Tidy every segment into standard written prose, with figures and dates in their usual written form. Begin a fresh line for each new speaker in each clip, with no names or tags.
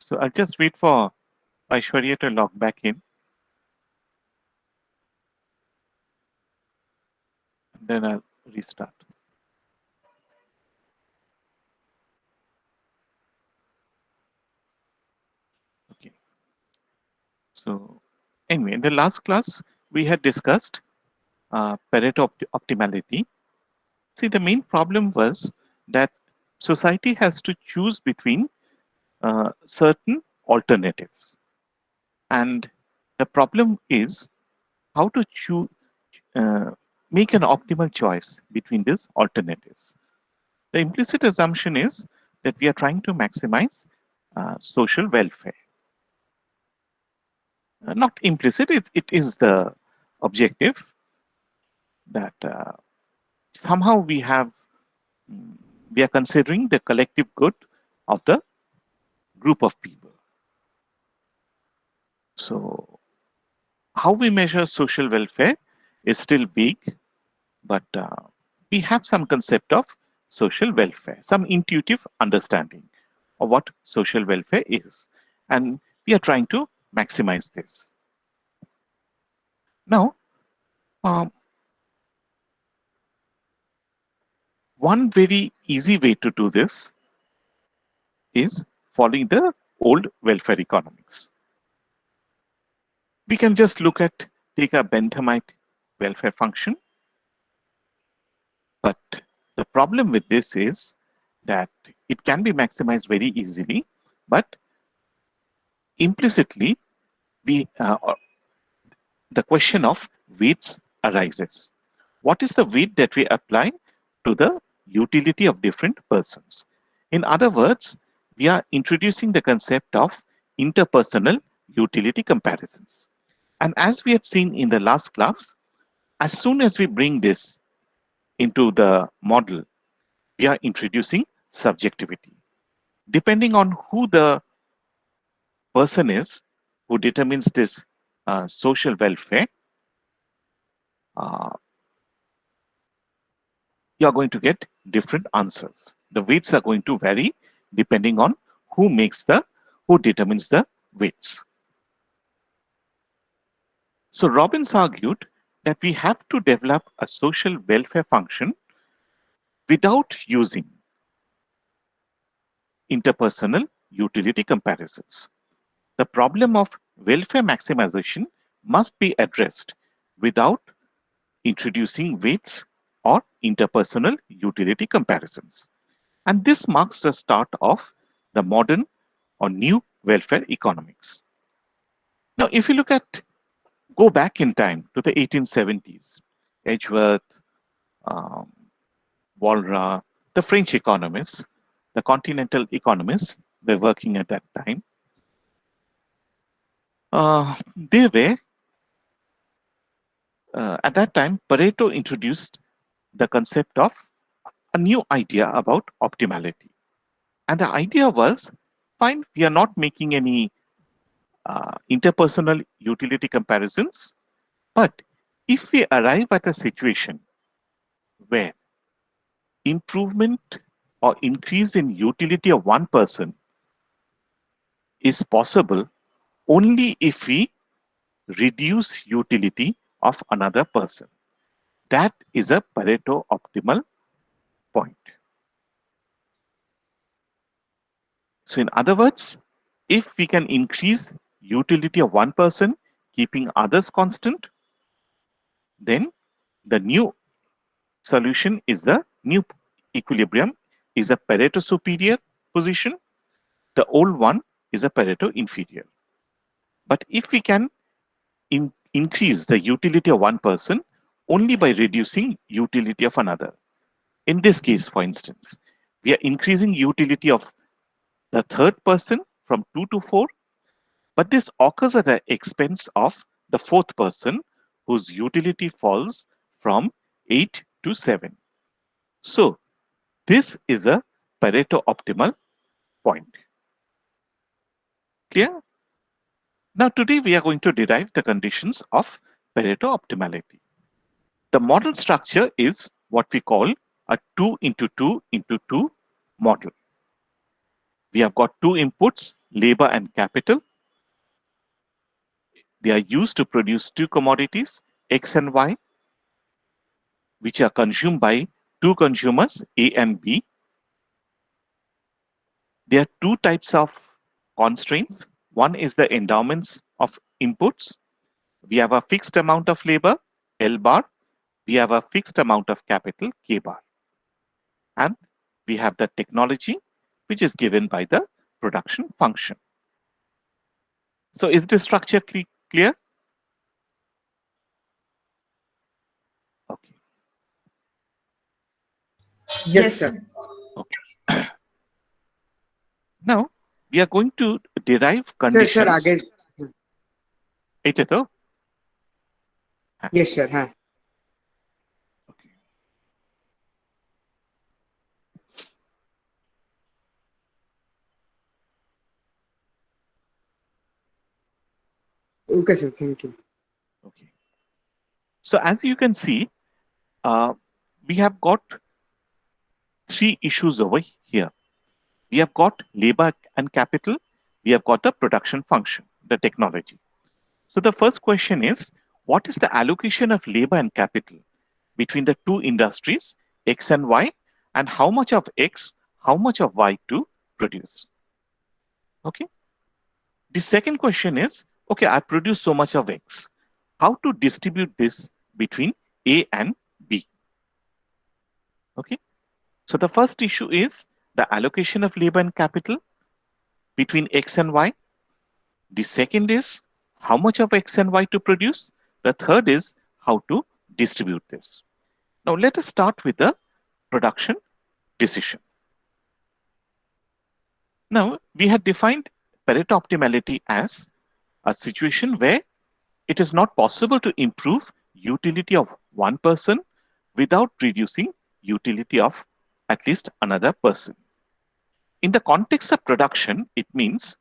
So I'll just wait for Aishwarya to log back in. And then I'll restart. Okay. So anyway, in the last class, we had discussed Pareto optimality. See, the main problem was that society has to choose between certain alternatives. And the problem is how to choose, uh, make an optimal choice between these alternatives. The implicit assumption is that we are trying to maximize social welfare. Not implicit, it is the objective that somehow we are considering the collective good of the group of people. So how we measure social welfare is still vague, but we have some concept of social welfare, some intuitive understanding of what social welfare is. And we are trying to maximize this. Now, um, one very easy way to do this is following the old welfare economics. We can just take a Benthamite welfare function. But the problem with this is that it can be maximized very easily, but implicitly, the question of weights arises. What is the weight that we apply to the utility of different persons? In other words, we are introducing the concept of interpersonal utility comparisons. And as we had seen in the last class, as soon as we bring this into the model, we are introducing subjectivity. Depending on who the person is who determines this social welfare, uh, you are going to get different answers. The weights are going to vary depending on who determines the weights. So Robbins argued that we have to develop a social welfare function without using interpersonal utility comparisons. The problem of welfare maximization must be addressed without introducing weights or interpersonal utility comparisons. And this marks the start of the modern or new welfare economics. Now, if you go back in time to the 1870s, Edgeworth, um, Walras, the French economists, the continental economists were working at that time. They were, at that time, Pareto introduced the concept of a new idea about optimality. And the idea was, fine, we are not making any interpersonal utility comparisons, but if we arrive at a situation where improvement or increase in utility of one person is possible only if we reduce utility of another person. That is a Pareto optimal point. So in other words, if we can increase utility of one person, keeping others constant, then the new solution is the new equilibrium is a Pareto superior position. The old one is a Pareto inferior. But if we can increase the utility of one person only by reducing utility of another. In this case, for instance, we are increasing utility of the third person from 2 to 4, but this occurs at the expense of the fourth person whose utility falls from 8 to 7. So this is a Pareto optimal point. Clear? Now today we are going to derive the conditions of Pareto optimality. The model structure is what we call a 2 into 2 into 2 model. We have got two inputs, labor and capital. They are used to produce two commodities, X and Y, which are consumed by two consumers, A and B. There are two types of constraints. One is the endowments of inputs. We have a fixed amount of labor, L bar. We have a fixed amount of capital, K bar. And we have the technology, which is given by the production function. So is this structure clear? Okay.
Yes,
Yes,
sir.
sir.
Okay. Now we are going to derive
sir
conditions.
आगे.
It is the
Yes, sir. हाँ.
okay.
Okay, sir. Thank you.
Okay. So as you can see, uh, we have got three issues over here. We have got labor and capital. We have got the production function, the technology. So the first question is, what is the allocation of labor and capital between the two industries, X and Y, and how much of X, how much of Y to produce? Okay. The second question is, okay, I produce so much of X. How to distribute this between A and B? Okay. So the first issue is the allocation of labor and capital between X and Y. The second is how much of X and Y to produce. The third is how to distribute this. Now let us start with the production decision. Now we had defined Pareto optimality as a situation where it is not possible to improve utility of one person without reducing utility of at least another person. In the context of production, it means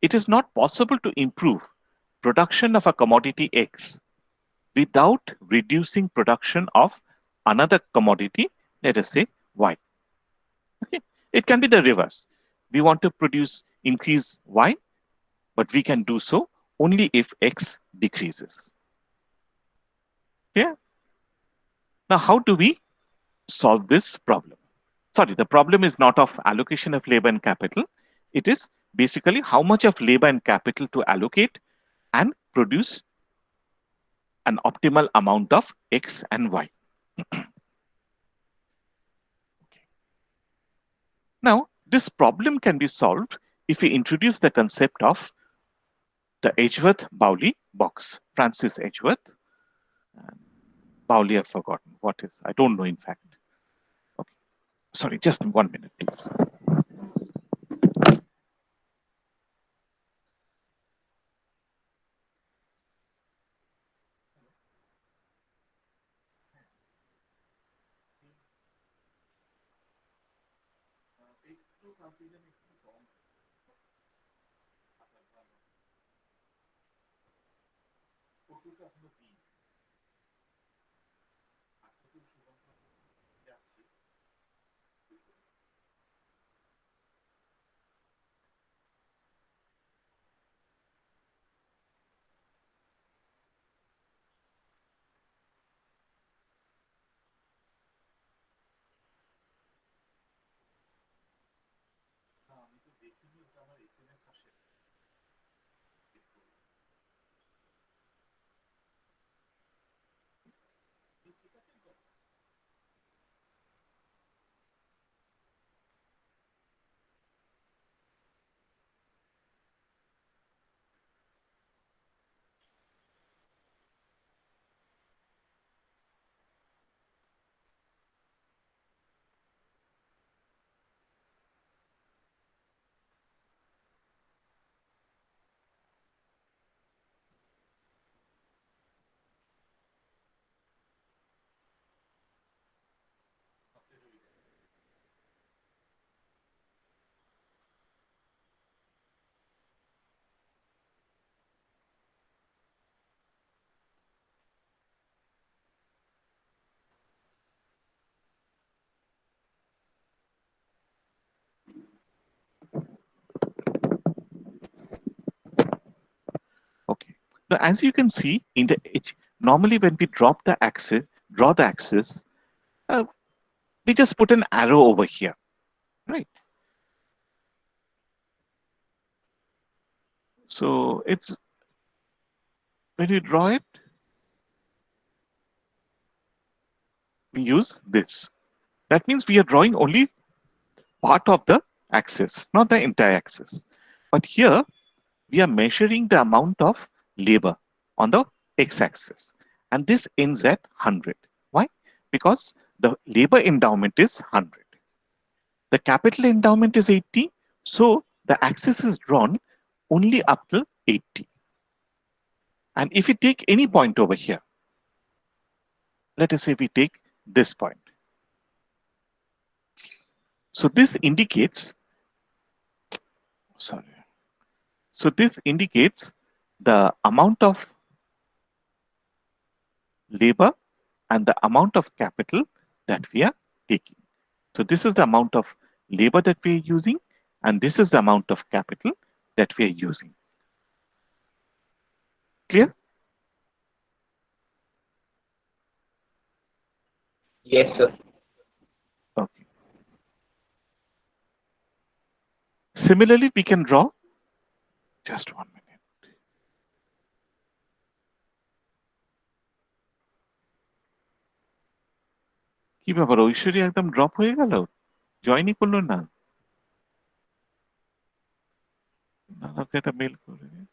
it is not possible to improve production of a commodity X without reducing production of another commodity, let us say Y. Okay. It can be the reverse. We want to produce increase Y, but we can do so only if X decreases. Yeah. Now, how do we solve this problem? Sorry, the problem is not of allocation of labor and capital. It is basically how much of labor and capital to allocate and produce an optimal amount of X and Y. Now, this problem can be solved if we introduce the concept of the Edgeworth-Bowley box. Francis Edgeworth. Bowley, I've forgotten what is. I don't know, in fact. Okay. Sorry, just 1 minute, please. Now, as you can see in the edge, normally when we draw the axis, uh, we just put an arrow over here, right? So it's when you draw it, we use this. That means we are drawing only part of the axis, not the entire axis. But here we are measuring the amount of labor on the x-axis, and this ends at 100. Why? Because the labor endowment is 100. The capital endowment is 80, so the axis is drawn only up till 80. And if we take any point over here, let us say we take this point. So this indicates, sorry, so this indicates the amount of labor and the amount of capital that we are taking. So this is the amount of labor that we are using, and this is the amount of capital that we are using. Clear?
Yes, sir.
Okay. Similarly, we can draw, just 1 minute. কি ব্যাপার ঐশ্বরী একদম drop হয়ে গেল, জয়েনই করলো না, আমাকে একটা mail করে দিন।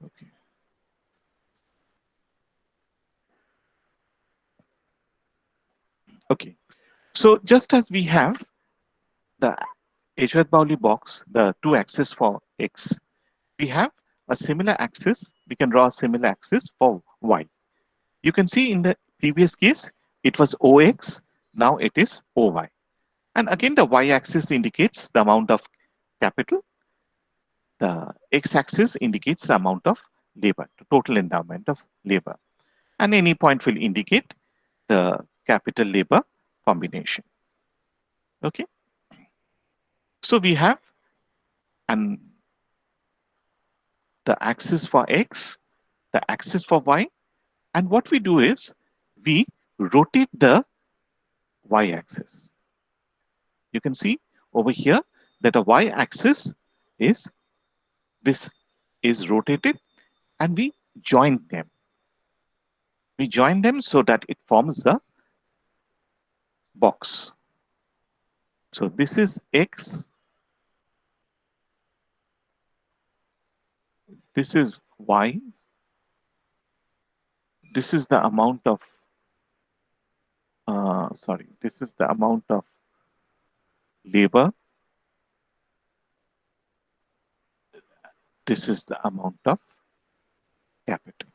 Okay. Okay. So just as we have the Edgeworth-Pauli box, the two axes for x, we have a similar axis. We can draw a similar axis for y. You can see in the previous case, it was OX, now it is OY. And again, the y-axis indicates the amount of capital. The x-axis indicates the amount of labor, the total endowment of labor. And any point will indicate the capital labor combination. Okay. So we have and the axis for x, the axis for y, and what we do is we rotate the y-axis. You can see over here that a y-axis is this is rotated, and we join them. We join them so that it forms the box. So this is x, this is y, this is the amount of this is the amount of labor, this is the amount of capital.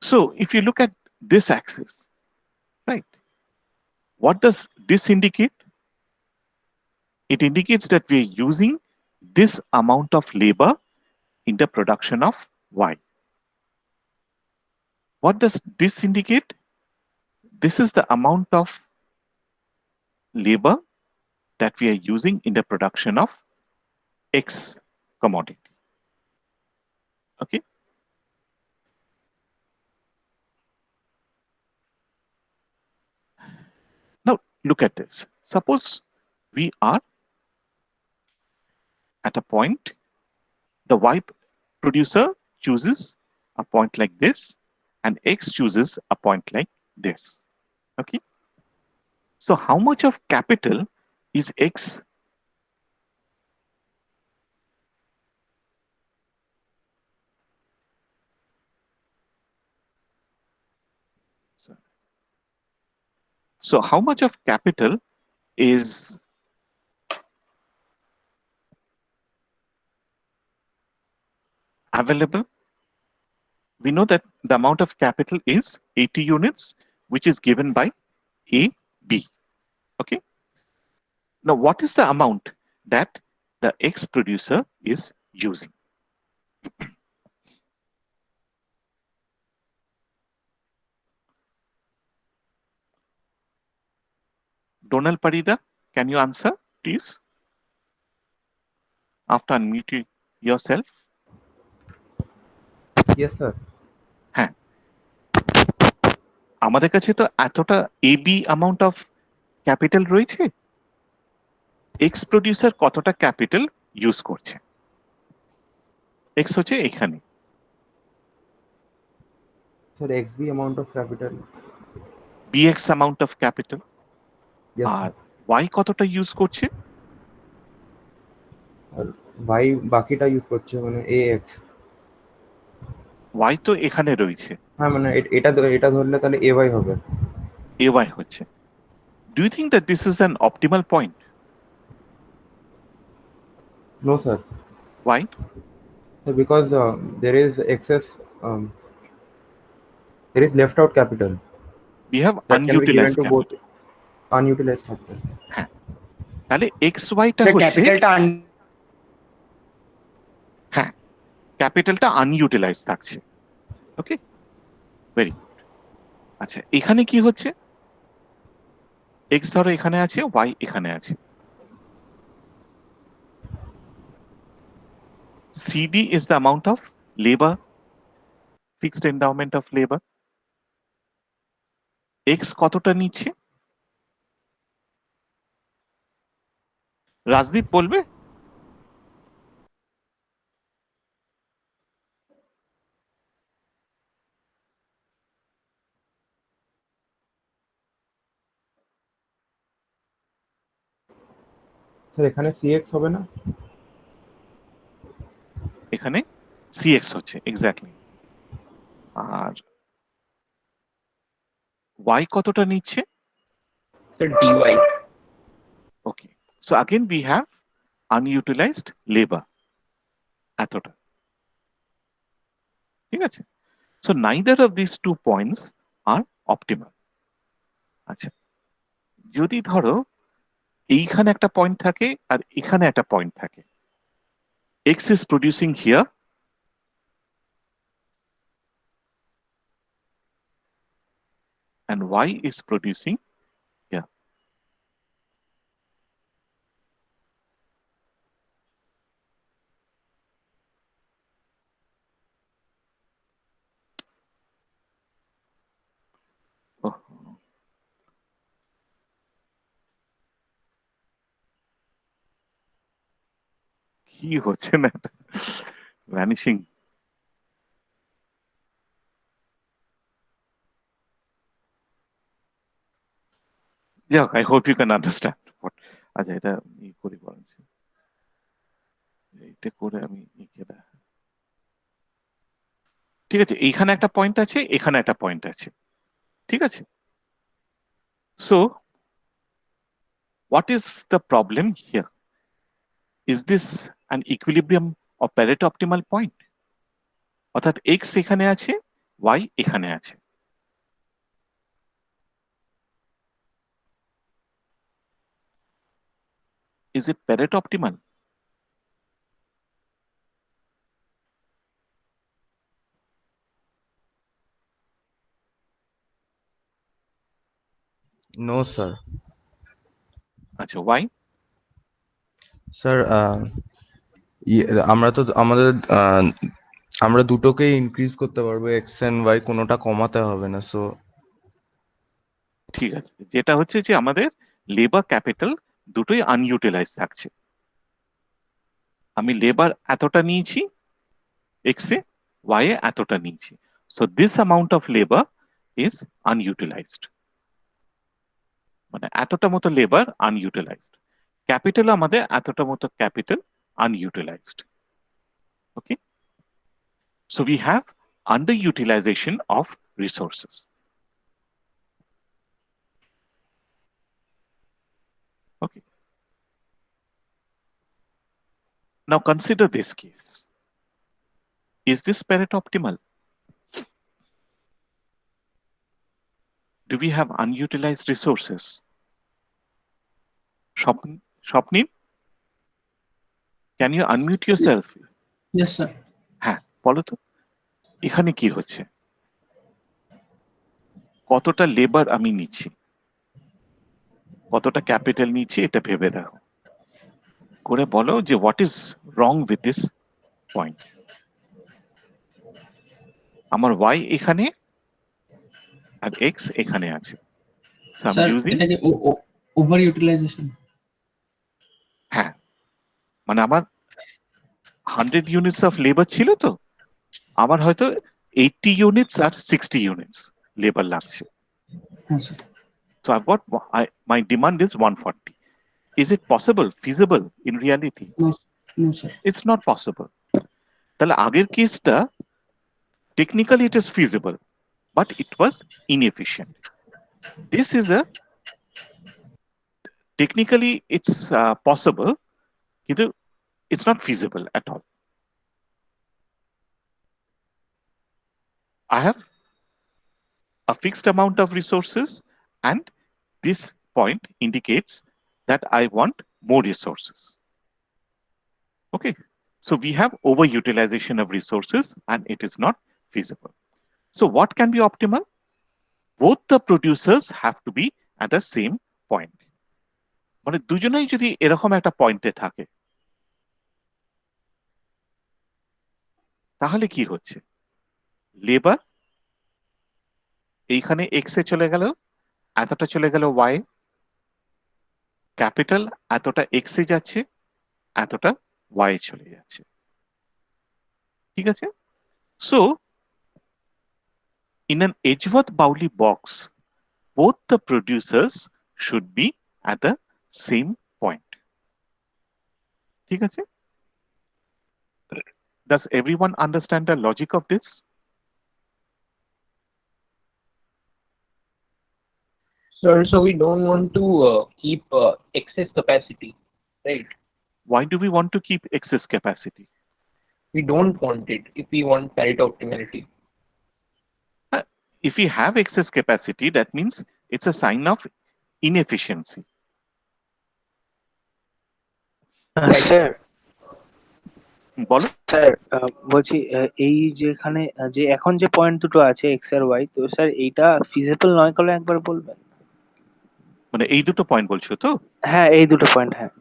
So if you look at this axis, right, what does this indicate? It indicates that we're using this amount of labor in the production of y. What does this indicate? This is the amount of labor that we are using in the production of X commodity. Okay. Now look at this. Suppose we are at a point, the Y producer chooses a point like this, and X chooses a point like this. Okay. So how much of capital is X? So how much of capital is available. We know that the amount of capital is 80 units, which is given by A, B. Okay. Now, what is the amount that the X producer is using? Donal Parida, can you answer, please? After unmuting yourself.
Yes, sir.
হ্যাঁ, আমাদের কাছে তো এতটা AB amount of capital রয়েছে, X producer কতটা capital use করছে, X হচ্ছে এখানে,
Sir, XB amount of capital.
BX amount of capital,
Yes,
আর
sir.
ওয়াই কতটা ইউজ করছে,
আর y বাকিটা ইউজ করছে মানে AX।
ওয়াই তো এখানে রয়েছে,
হ্যাঁ মানে এটা ধরলে তাহলে AY হবে।
এ ওয়াই হচ্ছে। Do you think that this is an optimal point?
No, sir.
Why?
Because there is excess, um, there is left out capital
We have
that can be given
unutilized
to both
capital.
unutilized capital.
হ্যাঁ, তাহলে x ওয়াইটা
The
হচ্ছে,
capital
হ্যাঁ, ক্যাপিটালটা আনইউটিলাইজ থাকছে। ওকে, very good. আচ্ছা, এখানে কি হচ্ছে, এক্স ধরো এখানে আছে, ওয়াই এখানে আছে, CD is the amount of labour, fixed endowment of labour. X কতটা নিচ্ছে, রাজদীপ বলবে?
স্যার এখানে CX হবে না?
এখানে সিএক্স হচ্ছে, এক্স্যাক্টলি। আর ওয়াই কতটা নিচ্ছে?
DY.
Okay, so again we have unutilized labor এতটা, ঠিক আছে? So neither of these two points are optimal. আচ্ছা, যদি ধরো এইখানে একটা পয়েন্ট থাকে আর এখানে একটা পয়েন্ট থাকে, x is producing here and y is producing here. Oh, কি হচ্ছে না, vanishing. Yeah, I hope you can understand what. আচ্ছা, এটা ই করি বরঞ্চ, এটা করে আমি ঠিক আছে, এইখানে একটা পয়েন্ট আছে, এখানে একটা পয়েন্ট আছে, ঠিক আছে? So what is the problem here? Is this an equilibrium or Pareto optimal point? অর্থাৎ x এখানে আছে, y এখানে আছে, is it Pareto optimal?
No, sir.
আচ্ছা, why?
স্যার আমরা তো আমরা দুটোকেই ইনক্রিজ করতে পারবো, এক্স এন্ড ওয়াই, কোনোটা কমাতে হবে না। সো
ঠিক আছে, যেটা হচ্ছে যে আমাদের লেবার ক্যাপিটাল দুটোই আনইউটিলাইজ থাকছে। আমি লেবার এতটা নিয়েছি এক্স এ, ওয়াই এ এতটা নিয়েছি, so this amount of labour is unutilised, মানে এতটা মতো লেবার আনইউটিলাইজড। ক্যাপিটাল আমাদের এতটা মতো capital unutilized. Okay, so we have underutilization of resources. Okay, now consider this case. Is this Pareto optimal? Do we have unutilized resources? Swapnil, can you unmute yourself?
Yes, sir.
হ্যাঁ বলো তো এখানে কি হচ্ছে কতটা লেবার আমি নিচ্ছি কতটা ক্যাপিটাল নিচ্ছি এটা ভেবে দেখো করে বলো যে what is wrong with this point আমার y এখানে আর x এখানে আছে so I'm
স্যার
using
এটা কি ওভার ইউটিলাইজেশন?
হ্যাঁ মানে আমার 100 ইউনিটস অফ লেবার ছিল তো আমার হয়তো 80 ইউনিটস আর 60 ইউনিটস লেবার লাগছে
হ্যাঁ sir.
so I've got my demand is 140. Is it possible, feasible in reality?
No sir.
It's not possible. তাহলে আগের কেসটা technically it is feasible but it was inefficient. This is a technically it's possible কিন্তু it's not feasible at all. I have a fixed amount of resources and this point indicates that I want more resources. Okay, so we have overutilization of resources and it is not feasible. So what can be optimal? Both the producers have to be at the same point. মানে দুজনেই যদি এরকম একটা পয়েন্টে থাকে তাহলে কি হচ্ছে লেবার এইখানে এক্স এ চলে গেল এতটা চলে গেল ওয়াই ক্যাপিটাল এতটা এক্স এ যাচ্ছে এতটা ওয়াই চলে যাচ্ছে ঠিক আছে so in an Edgeworth-Pauli box both the producers should be at the same point ঠিক আছে does everyone understand the logic of this
Sir, so we don't want to keep excess capacity, right?
why do we want to keep excess capacity
We don't want it if we want Pareto optimality.
if we have excess capacity that means it's a sign of inefficiency
sir
বলো
sir বলছি এই যেখানে যে এখন যে point দুটো আছে x আর Y, তো স্যার এইটা ফিজিবল নয় করলে একবার বলবেন?
মানে এই দুটো পয়েন্ট বলছো তো
হ্যাঁ, এই দুটো পয়েন্ট, হ্যাঁ।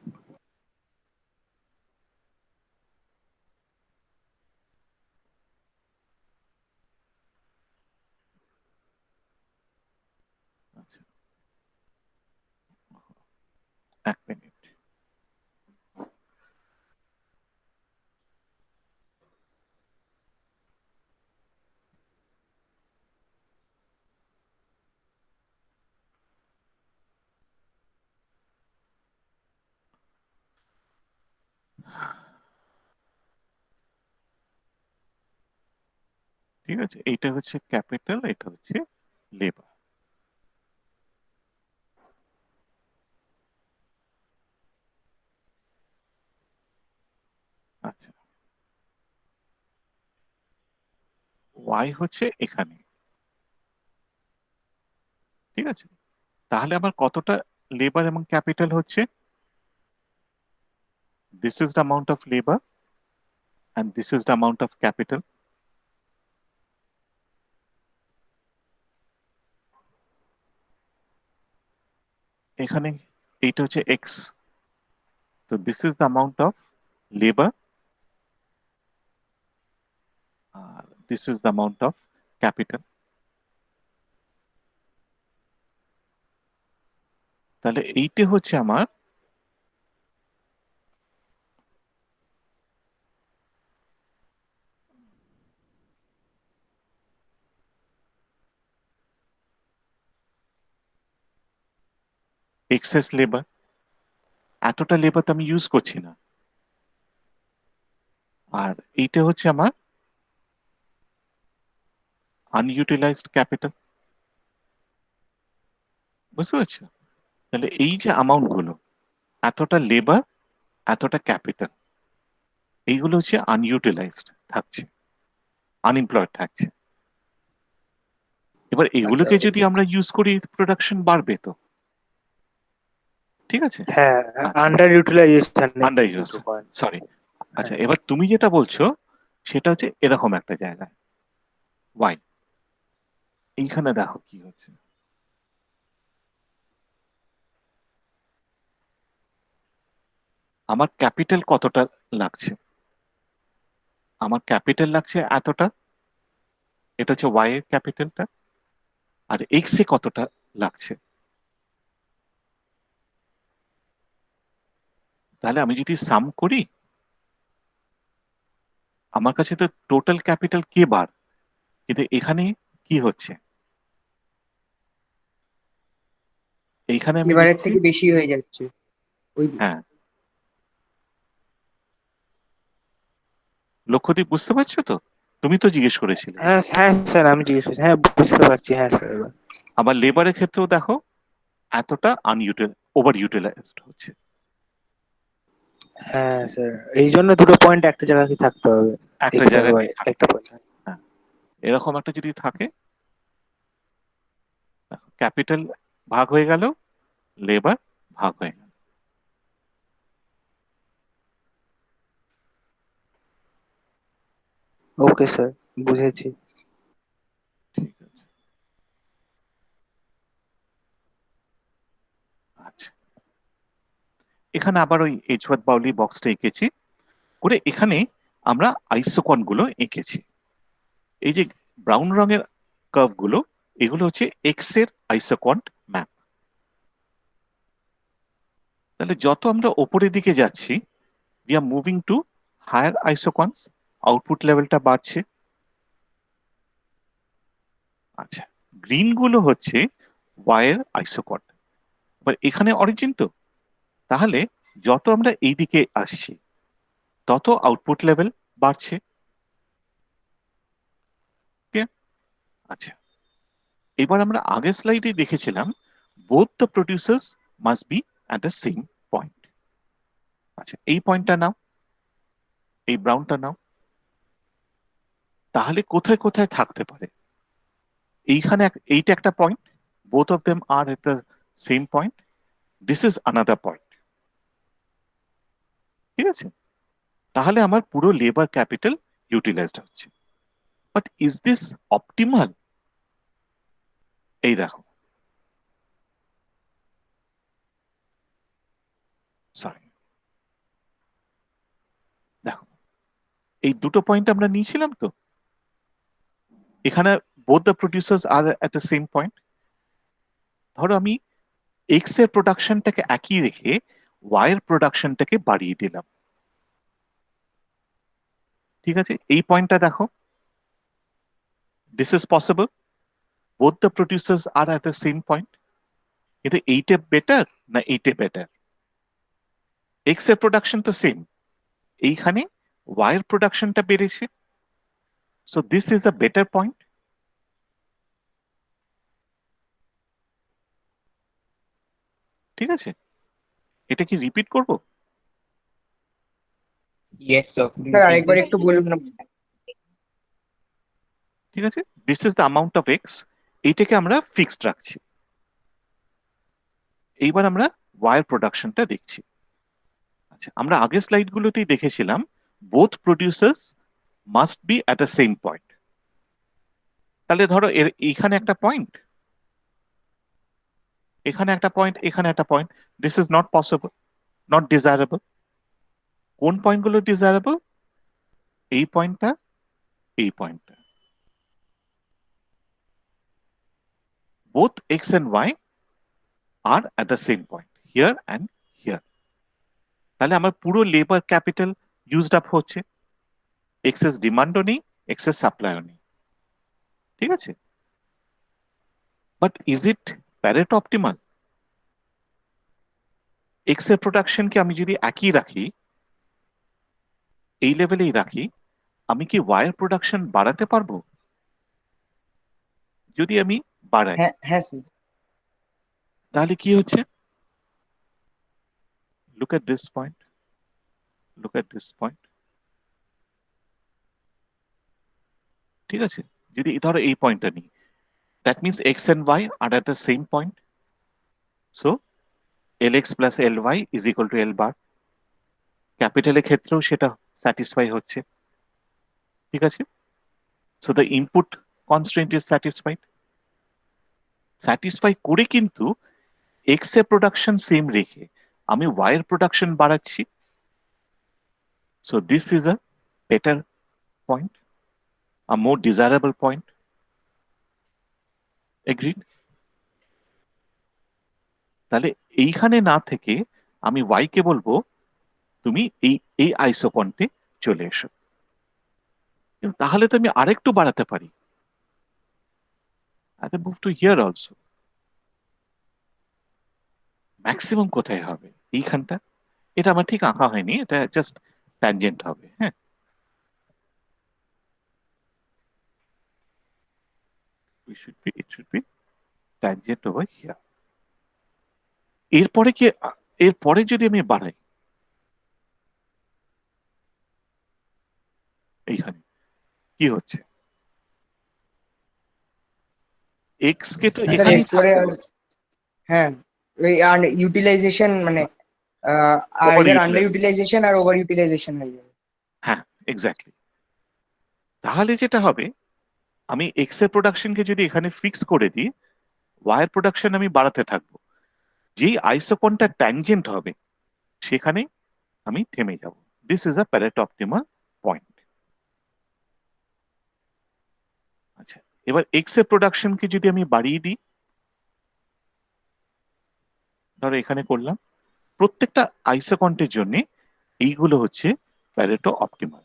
আচ্ছা এক মিনিট ঠিক আছে এইটা হচ্ছে ক্যাপিটাল এটা হচ্ছে লেবার আচ্ছা ওয়াই হচ্ছে এখানে ঠিক আছে তাহলে আমার কতটা লেবার এবং ক্যাপিটাল হচ্ছে this is the amount of labor and this is the amount of capital এখানে এইটা হচ্ছে x so this is the amount of labor this is the amount of capital তাহলে এইটা হচ্ছে আমার এক্সেস লেবার এতটা লেবার তো আমি ইউজ করছি না আর এইটা হচ্ছে আমার আনইউটিলাইজড ক্যাপিটাল বুঝতে পারছো তাহলে এই যে অ্যামাউন্ট গুলো এতটা লেবার এতটা ক্যাপিটাল এইগুলো হচ্ছে আনইউটিলাইজড থাকছে আনএমপ্লয়েড থাকছে। এবার এগুলোকে যদি আমরা ইউজ করি প্রোডাকশন বাড়বে তো, ঠিক আছে?
হ্যাঁ,
আচ্ছা,
under utilisation
under use, sorry. আচ্ছা, এবার তুমি যেটা বলছো সেটা হচ্ছে এরকম একটা জায়গায় ওয়াই, এইখানে দেখো কি হচ্ছে। আমার ক্যাপিটাল কতটা লাগছে? আমার ক্যাপিটাল লাগছে এতটা, এটা হচ্ছে ওয়াই এর ক্যাপিটালটা। আর এক্স এ কতটা লাগছে? তাহলে আমি যদি সাম করি, আমার কাছে তো টোটাল ক্যাপিটাল কে বার, কিন্তু এখানে কি হচ্ছে, এইখানে আমি
এবারের
লিখছি,
থেকে বেশি হয়ে যাচ্ছে ওই
হ্যাঁ, লক্ষ্যদীপ বুঝতে পারছো তো? তুমি তো জিজ্ঞেস করেছিলে।
হ্যাঁ হ্যাঁ স্যার, আমি জিজ্ঞেস করছি, হ্যাঁ বুঝতে পারছি, হ্যাঁ স্যার। এবার
আবার লেবারের ক্ষেত্রেও দেখো এতটা ওভার ইউটিলাইজড হচ্ছে।
হ্যাঁ স্যার, এই জন্য দুটো পয়েন্ট একটা জায়গায় থাকতে হবে,
একটা
এক্স আর ওয়াই
জায়গাতেই থাকে,
একটা পয়েন্ট।
হ্যাঁ, এরকম একটা যদি থাকে, ক্যাপিটাল ভাগ হয়ে গেল, লেবার ভাগ হয়ে গেল।
ওকে স্যার, বুঝেছি।
ঠিক আছে, আচ্ছা, এখানে আবার ওই এইচওয়ার্থ বাউলি বক্সটা এঁকেছি, করে এখানে আমরা আইসোকন গুলো এঁকেছি। এই যে ব্রাউন রঙের কার্ভ গুলো, এগুলো হচ্ছে এক্স এর আইসোকন্ট ম্যাপ। তাহলে যত আমরা ওপরের দিকে যাচ্ছি, we are moving to higher isocons, output লেভেলটা বাড়ছে। আচ্ছা, গ্রিন গুলো হচ্ছে ওয়াই এর আইসোকন। এবার এখানে অরিজিন তো, তাহলে যত আমরা এই দিকে আসছি তত আউটপুট লেভেল বাড়ছে। Okay? আচ্ছা, এবার আমরা আগের স্লাইডে দেখেছিলাম both the producers must be at the same point. আচ্ছা, এই পয়েন্টটা নাও, এই ব্রাউনটা নাও, তাহলে কোথায় কোথায় থাকতে পারে? এইখানে এইটা একটা point, both of them are at the same point, this is another point, ঠিক আছে? তাহলে আমার পুরো লেবার ক্যাপিটাল ইউটিলাইজড হচ্ছে। But is this optimal? এই দেখো, সরি, দেখো, এই দুটো পয়েন্ট আমরা নিয়েছিলাম তো, এখানে both the producers are at the same point. ধরো আমি এক্স এর প্রোডাকশনটাকে একই রেখে ওয়াই এর প্রোডাকশনটাকে বাড়িয়ে দিলাম, ঠিক আছে? এই পয়েন্টটা দেখো, this is possible, both the producers are at the same point. কিন্তু এইটা বেটার না এইটা বেটার? এক্স এর প্রোডাকশন তো সেম, এইখানে ওয়াই এর প্রোডাকশনটা বেড়েছে, so this is a better point, ঠিক আছে? এটা কি রিপিট করব?
Yes, sir. Could you
sir
repeat
আরেকবার
this?
একটু বলুন না।
ঠিক আছে, this is the amount of x, এইটাকে আমরা ফিক্সড রাখছি। এইবার আমরা ওয়াই এর প্রোডাকশনটা দেখছি। আচ্ছা, আমরা আগের স্লাইডগুলোতেই দেখেছিলাম both producers must be at the same point. তাহলে ধরো এইখানে একটা পয়েন্ট, এখানে একটা পয়েন্ট, এখানে একটা point, this is not possible, not desirable. কোন পয়েন্টগুলো ডিজায়ারেবল? এই পয়েন্টটা, এই পয়েন্টটা। Both x and y are at the same point, here and here. তাহলে আমার পুরো লেবার ক্যাপিটাল ইউজড আপ হচ্ছে, এক্সেস ডিমান্ডও নেই, এক্সেস সাপ্লাইও নেই, ঠিক আছে? But is it Pareto optimal? X এর প্রোডাকশনকে আমি যদি একই রাখি, এই লেভেলেই রাখি, আমি কি ওয়াই এর প্রোডাকশন বাড়াতে পারবো? যদি আমি বাড়াই,
হ্যাঁ হ্যাঁ স্যার।
তাহলে কি হচ্ছে? Look at this point, look at this point, ঠিক আছে, যদি ধরো এই পয়েন্টটা নিই, that means X and Y are at the same point, so Lx plus Ly is equal to L bar. ক্যাপিটালের ক্ষেত্রেও সেটা স্যাটিসফাই হচ্ছে, ঠিক আছে। So the input constraint is satisfied. Satisfy করে কিন্তু এক্স এর প্রোডাকশন সেম রেখে আমি ওয়াই এর প্রোডাকশন বাড়াচ্ছি। So this is a better point, a more desirable point. Agreed? তাহলে এইখানে না থেকে আমি ওয়াই কে বলবো তুমি এই এই আইসোকন্টে চলে এসো। কিন্তু তাহলে তো আমি আরেকটু বাড়াতে পারি, I can move to here also. Maximum কোথায় হবে? এইখানটা। এটা আমার ঠিক আঁকা হয়নি, এটা জাস্ট ট্যানজেন্ট হবে। হ্যাঁ, it should be tangent over here. এরপরে কি, এরপরে যদি আমি বাড়াই এইখানে কি হচ্ছে, এক্স কে তো
স্যার
এখানেই
এরপরে
থাকতে
আর
হবে।
হ্যাঁ ওই ইউটিলাইজেশন মানে
over
either under
utilise,
utilisation আর ওভার ইউটিলাইজেশন হয়ে যাবে।
হ্যাঁ এক্স্যাক্টলি। তাহলে যেটা হবে, আমি এক্স এর প্রোডাকশনকে যদি এখানে ফিক্স করে দিই, ওয়াই এর প্রোডাকশন আমি বাড়াতে থাকবো। যেই আইসোকনটা ট্যানজেন্ট হবে সেখানে আমি থেমে যাব। This is a Pareto optimal point. আচ্ছা, এবার এক্স এর প্রোডাকশনকে যদি আমি বাড়িয়ে দিই, ধরো এখানে করলাম, প্রত্যেকটা আইসোকন্টের জন্য এইগুলো হচ্ছে প্যারেটো অপটিমাল।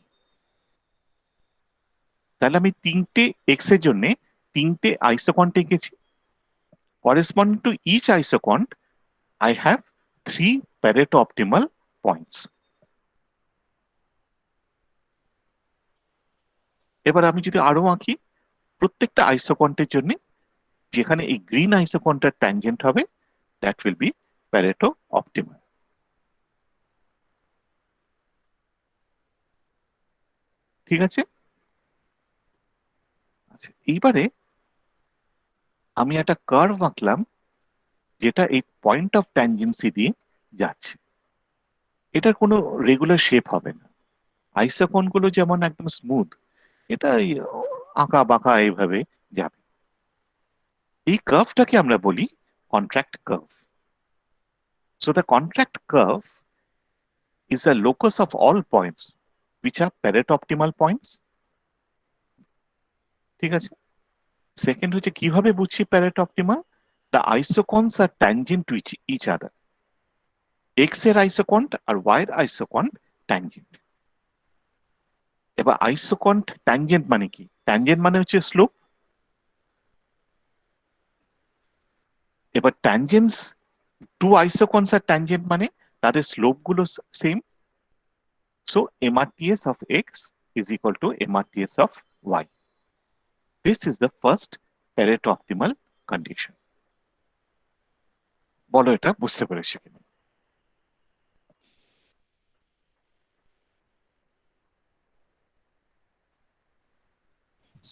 তাহলে আমি তিনটে এক্স এর জন্য তিনটে আইসোকন্ট এঁকেছি। Corresponding to each isoquant I have 3 Pareto optimal points. এবার আমি যদি আরো আঁকি, প্রত্যেকটা আইসোকন্টের জন্য যেখানে এই গ্রিন আইসোকন্টের ট্যানজেন্ট হবে, that will be Pareto optimal. ঠিক আছে? আচ্ছা, এইবারে আমি একটা কার্ভ আঁকলাম যেটা এই পয়েন্ট অফ ট্যানজেন্সি দিয়ে যাচ্ছে। এটার কোনো রেগুলার শেপ হবে না। আইসোকন গুলো যেমন একদম স্মুথ, এটা এই আঁকা বাঁকা এইভাবে যাবে। এই কার্ভটাকে আমরা বলি contract curve. So the contract curve is a locus of all points which are Pareto optimal points. ঠিক আছে? সেকেন্ড হচ্ছে কিভাবে বুঝছি Pareto optimal? The isocons are tangent to each other. X এর আইসোকন্ট আর Y এর আইসোকন্ট ট্যানজেন্ট। এবার আইসোকন্ট ট্যানজেন্ট মানে কি? ট্যানজেন্ট মানে হচ্ছে স্লোপ। এবার ট্যানজেন্টস টু আইসোকন্স আর ট্যানজেন্ট মানে তাদের স্লোপ গুলো same. So MRTS of X is equal to MRTS of Y. This is the first Pareto optimal condition. বলো এটা বুঝতে পেরেছি কিনা?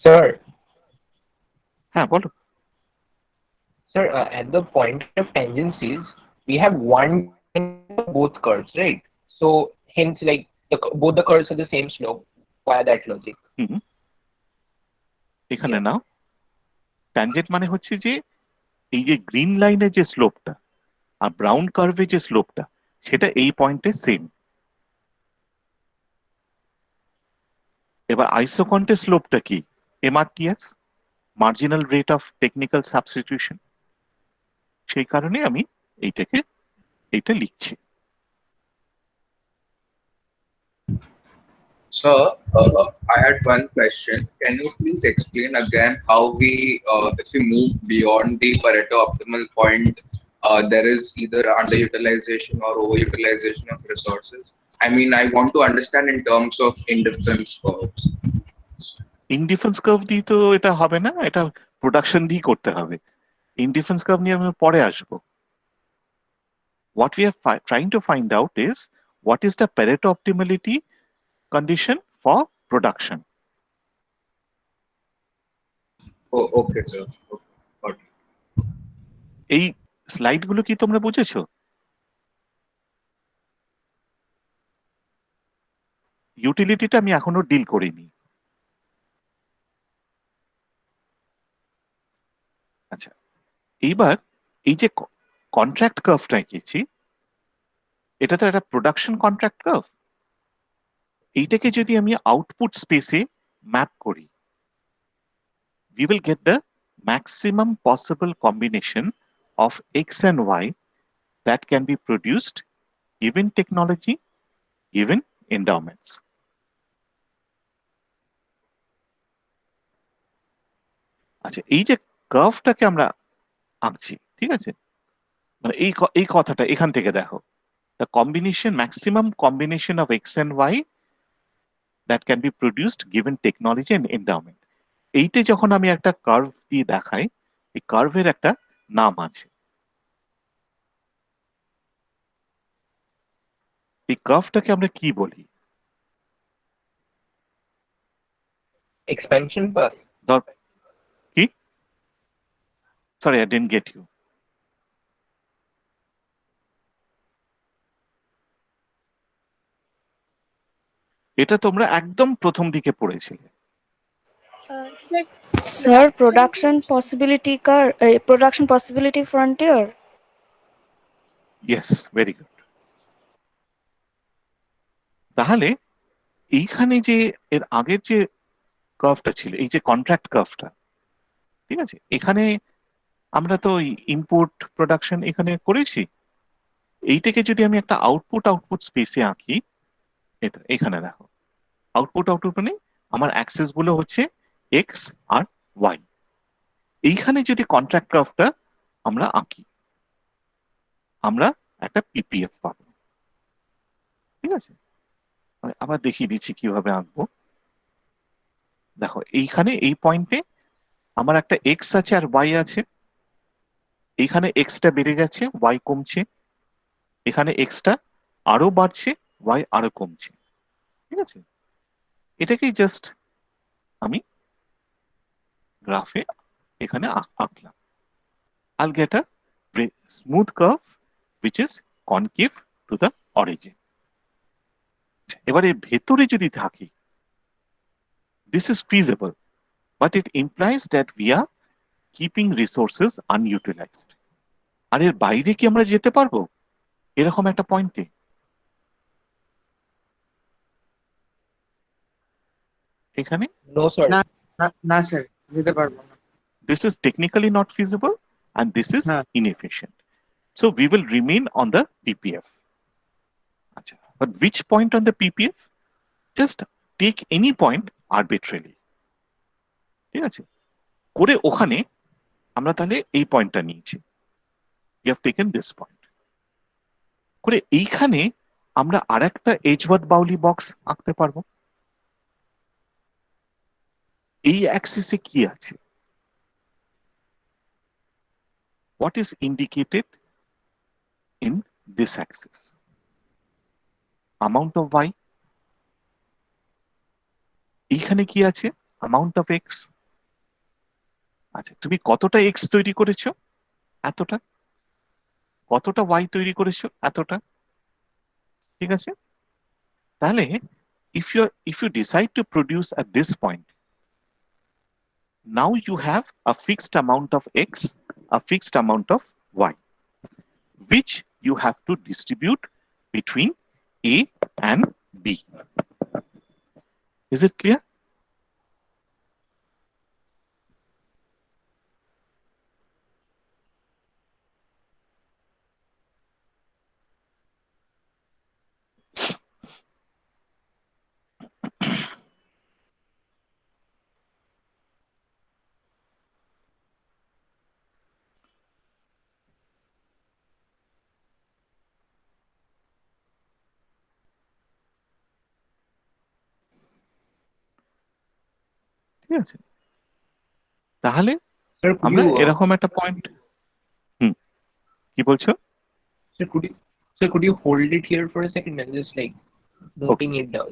Sir,
হ্যাঁ বলো।
sir, at the point of tangencies, we have one of both curves, right? So hence, like both the curves have the same slope via that logic.
হুম, এখানে
Yeah.
নাও, tangent মানে হচ্ছে যে এই যে গ্রিন লাইনের যে স্লোপটা আর ব্রাউন কার্ভের যে স্লোপটা সেটা এই পয়েন্টে সেম। এবার আইসোকন্টের স্লোপটা কি? MRTS, marginal rate of technical substitution. সেই কারণে আমি এইটা লিখছি।
Sir, I had one question. Can you please explain again how if we move beyond the Pareto optimal point, there is either underutilization or overutilization of resources? I mean, I want to understand in terms of indifference curves.
Indifference curve দিয়ে তো এটা হবে না, এটা production দিয়ে করতে হবে। Indifference curve নিয়ে আমি পরে আসবো। What we are trying to find out is what is the Pareto optimality condition for production.
Oh, okay, sir. Okay. Got it.
এই স্লাইডগুলো কি তোমরা বুঝেছো? ইউটিলিটিটা আমি এখনো ডিল করিনি। আচ্ছা, এইবার এই যে কন্ট্রাক্ট কার্ভটা এঁকেছি, এটা তো একটা প্রোডাকশন কন্ট্রাক্ট কার্ভ। এইটাকে যদি আমি আউটপুট স্পেসে ম্যাপ করি, we will get the maximum possible combination of x and y that can be produced given technology, given endowments. আচ্ছা, এই যে কার্ভটাকে আমরা আঁকছি, ঠিক আছে, মানে এই কথাটা এখান থেকে দেখো, the combination maximum combination of x and y that can be produced given technology and endowment. এইতে যখন আমি একটা কার্ভ দিয়ে দেখাই, এই কার্ভের একটা নাম আছে। এই কার্ভটাকে আমরা কি বলি?
Expansion path.
কি? Sorry, I didn't get you. এটা তোমরা একদম প্রথম দিকে পড়েছিলে।
Sir, production possibility frontier.
Yes, very good. তাহলে এইখানে যে এর আগের যে কার্ভটা ছিল, এই যে কন্ট্রাক্ট কার্ভটা, ঠিক আছে, এখানে আমরা তো ইনপুট প্রোডাকশন এখানে করেছি। এই থেকে যদি আমি একটা আউটপুট স্পেসে আঁকি, এখানে দেখো আউটপুট মানে আমার অ্যাক্সেস গুলো হচ্ছে এক্স আর ওয়াই। এইখানে যদি কন্ট্রাক্ট কার্ভটা আমরা আঁকি, আমরা একটা পিপিএফ পাবো। ঠিক আছে, আমি আবার দেখিয়ে দিচ্ছি কিভাবে আঁকবো। দেখো এইখানে এই পয়েন্টে আমার একটা এক্স আছে আর ওয়াই আছে। এইখানে এক্সটা বেড়ে যাচ্ছে, ওয়াই কমছে। এখানে এক্সটা আরো বাড়ছে, ওয়াই আরো কমছে। ঠিক আছে, এটাকেই জাস্ট আমি গ্রাফে এখানে আঁকলাম। I'll get a smooth curve which is concave to the origin. এবারে ভেতরে যদি থাকি, this is feasible, but it implies that we are keeping resources unutilized. আর এর বাইরে কি আমরা যেতে পারবো এরকম একটা পয়েন্টে? এখানে
No, sir.
না স্যার, যেতে পারবো না।
this is technically not feasible and this is
হ্যাঁ।
inefficient. So we will remain on the PPF. আচ্ছা, but which point on the PPF? Just take any point arbitrarily. ঠিক আছে, করে ওখানে আমরা তাহলে এই পয়েন্টটা নিয়েছি, we have taken this point. করে এইখানে আমরা আরেকটা এজওয়ার্থ বাউলি বক্স আঁকতে পারবো। এই অ্যাক্সিসে কি আছে? What is indicated in this axis? Amount of y. এইখানে কি আছে? Amount of x. আচ্ছা, তুমি কতটা x তৈরি করেছো? এতটা। কতটা y তৈরি করেছো? এতটা। ঠিক আছে, তাহলে if you decide to produce at this point, now you have a fixed amount of x, a fixed amount of y, which you have to distribute between A and B. Is it clear? ঠিক আছে, তাহলে
Sir, could
আমরা
you,
এরকম একটা point, কি বলছো?
sir, could you hold it here for a second and just like noting it down?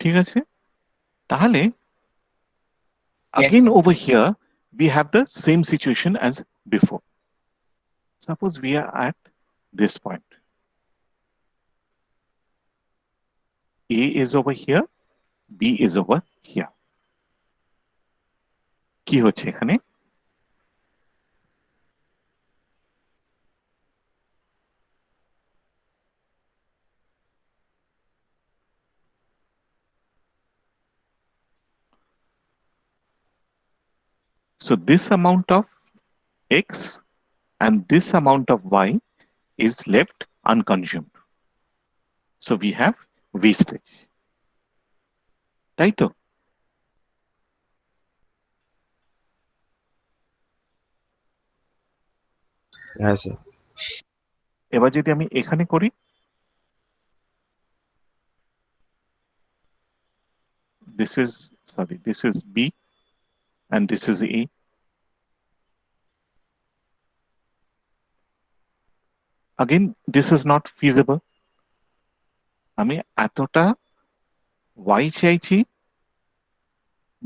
ঠিক আছে, তাহলে
Yes,
again
sir.
over here we have the same situation as before. Suppose we are at this point. A is over here, B is over here. কি হচ্ছে এখানে? So this amount of X and this amount of Y is left unconsumed. So we have wastage. তাই তো?
হ্যাঁ sir.
এবার যদি আমি এখানে করি, this is B and this is A. Again, this is not feasible. আমি এতটা Y চাইছি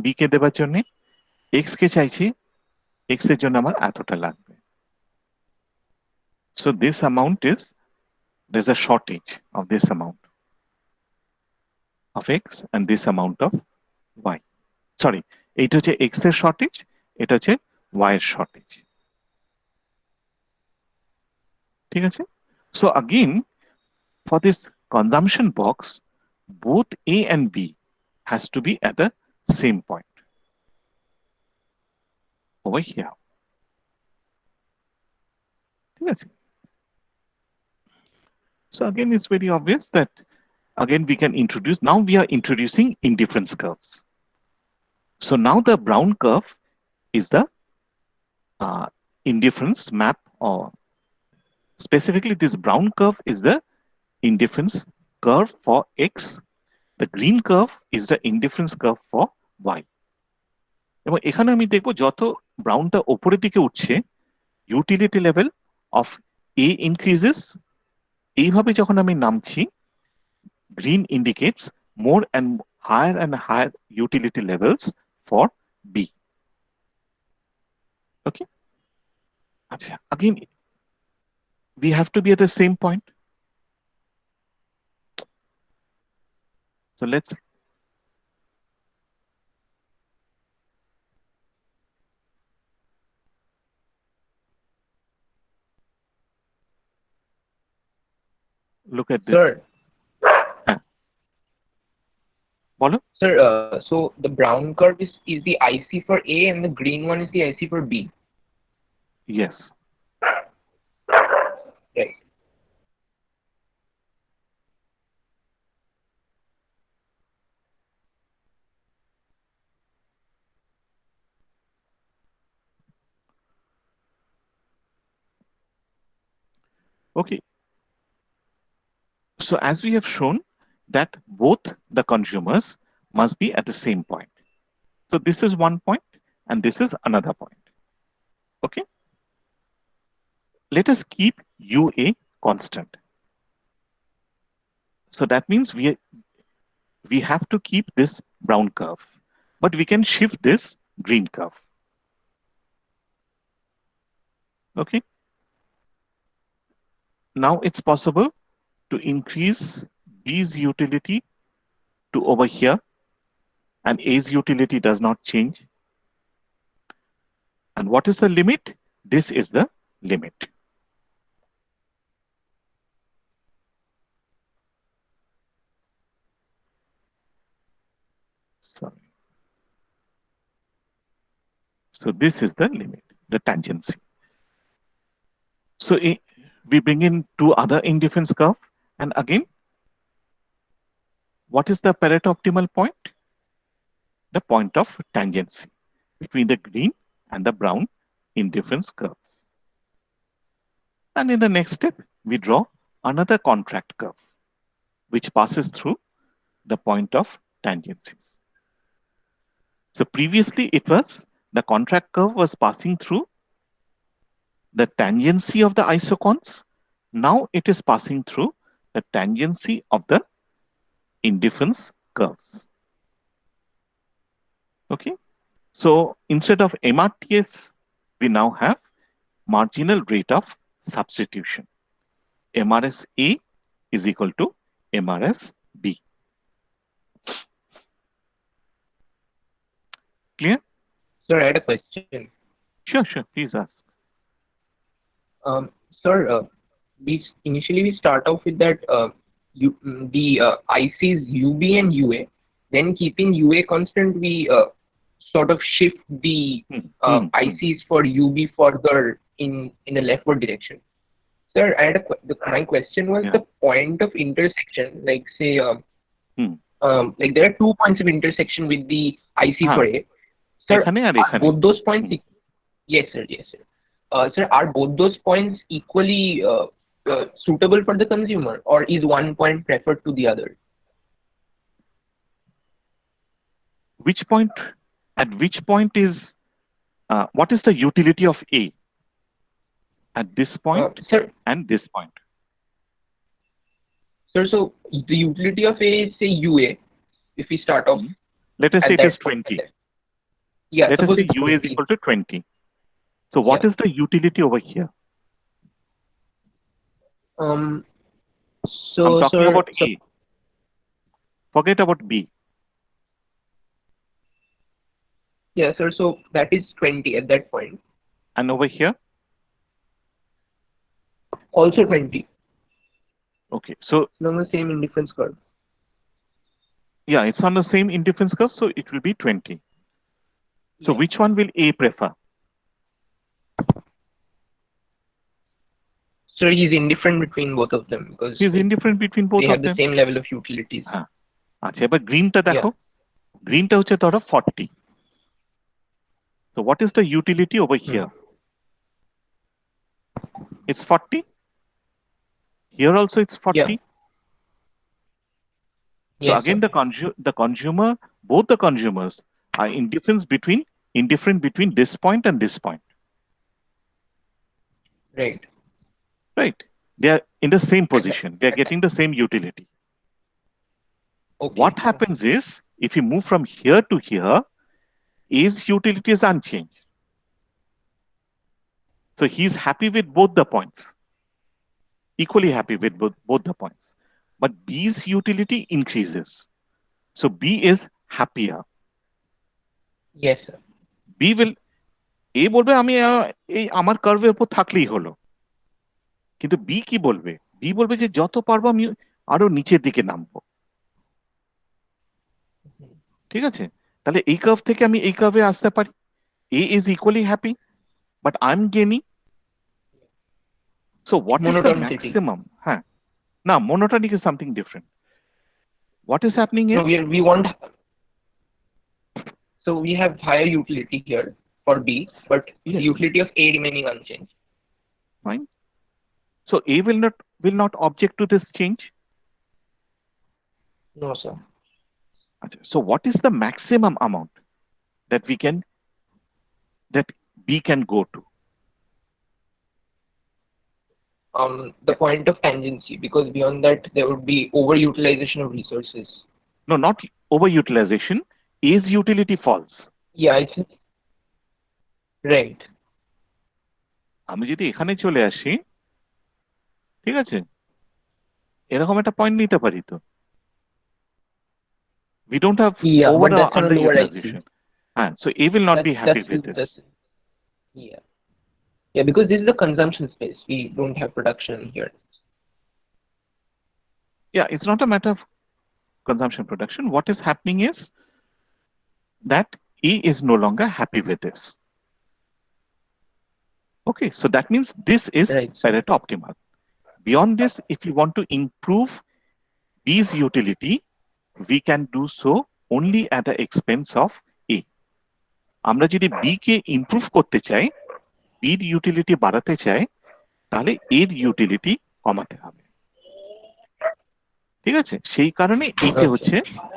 B কে দেবার জন্য, X কে চাইছি X এর জন্য আমার এতটা লাগবে। So this amount is, there's a shortage of this amount of X and this amount of Y. Sorry, এইটা হচ্ছে X এর shortage, এটা হচ্ছে Y এর shortage। ঠিক আছে? So again, for this consumption box, both A and B has to be at the same point over here. ঠিক আছে? So again, it's very obvious that again we can introduce, now we are introducing indifference curves. So now the brown curve is the indifference map, or specifically this brown curve is the indifference curve for X. The green curve is the indifference curve for Y. এবং এখানে আমি দেখবো যত ব্রাউনটা উপরের দিকে উঠছে, utility level of A increases, এইভাবে যখন আমি নামছি, green indicates more and higher utility levels for B. Okay. আচ্ছা, again we have to be at the same point. So let's look at this.
Sir,
বলো।
sir, so the brown curve is the IC for A and the green one is the IC for B.
Yes.
Right.
Okay. So as we have shown that both the consumers must be at the same point. So this is one point and this is another point. Okay. Let us keep UA constant. So that means we have to keep this brown curve, but we can shift this green curve. Okay. Now it's possible to increase B's utility to over here, and A's utility does not change. And what is the limit? This is the limit. So this is the limit, the tangency. So we bring in two other indifference curve, and again, what is the Pareto optimal point? The point of tangency between the green and the brown indifference curves. And in the next step, we draw another contract curve, which passes through the point of tangencies. So previously it was the contract curve was passing through the tangency of the isochons. Now it is passing through the tangency of the indifference curves. Okay. So instead of MRTS, we now have marginal rate of substitution. MRS A is equal to MRS B. Clear?
Sir, I had a question.
Sure, please ask.
Sir, initially we start off with that the ICs UB and UA. Then keeping UA constant, we sort of shift the ICs for UB further in the leftward direction. Sir, I had my question was the point of intersection, like say, like there are 2 points of intersection with the IC for A. Sir, are both those points? Yes, sir. Sir, are both those points equally suitable for the consumer, or is one point preferred to the other?
Which point? At which point is what is the utility of A? At this point
sir,
and this point.
Sir, so the utility of A is say UA. If we start off,
let us say it is 20.
Yeah.
Let us say UA is equal to 20. So what is the utility over here?
So
I'm talking about A. Forget about B.
Yeah, sir. So that is 20 at that point.
And over here?
Also 20.
Okay. So
it's on the same indifference curve.
Yeah, it's on the same indifference curve, so it will be 20. So which one will A prefer?
So he's indifferent between both of them because
he's indifferent between both of them.
They have the same level of utilities.
আচ্ছা এবার গ্রিনটা দেখো গ্রিনটা হচ্ছে ধরো 40. So what is the utility over here? It's 40. Here also it's 40. So again the consumer, both the consumers are indifferent between this point and this point. Right. They are in the same position. They are getting the same utility. What happens is, if you move from here to here, A's utility is unchanged. So he's happy with both the points. Equally happy with both the points. But B's utility increases. So B is happier.
Yes, sir.
B will A বলবে আমি এই আমার কার্ভের উপর থাকলেই হলো কিন্তু B কি বলবে বি বলবে যে যত পারবো আমি আরো নিচের দিকে নামবো ঠিক আছে তাহলে এই কার্ভ থেকে আমি এই কার্ভে আসতে পারি A is equally happy but I'm gaining. So what is the maximum? Now monotonic is something different. What is happening is
we want, so we have higher utility here for B, but the utility of A remaining unchanged.
Fine. So A will not object to this change?
No, sir.
So what is the maximum amount that that B can go to?
The point of tangency, because beyond that there would be overutilization of resources.
No, not overutilization. A's utility falls.
Yeah, it's right.
আমি যদি এখানে চলে আসি ঠিক আছে এরকম একটা point নিতে পারি তো we don't have over or underutilization. So A will not be happy with this.
Yeah, because this is the consumption space. We don't have production here.
Yeah, it's not a matter of consumption production. What is happening is that E is no longer happy with this. Okay, so that means this is
Right, sir.
Pareto optimal. Beyond this, if you want to improve B's utility, we can do so only at the expense of A. আমরা যদি B কে improve করতে চাই, B এর utility বাড়াতে চাই, তাহলে A এর utility কমাতে হবে। ঠিক আছে, সেই কারণে এইটা
Okay.
হচ্ছে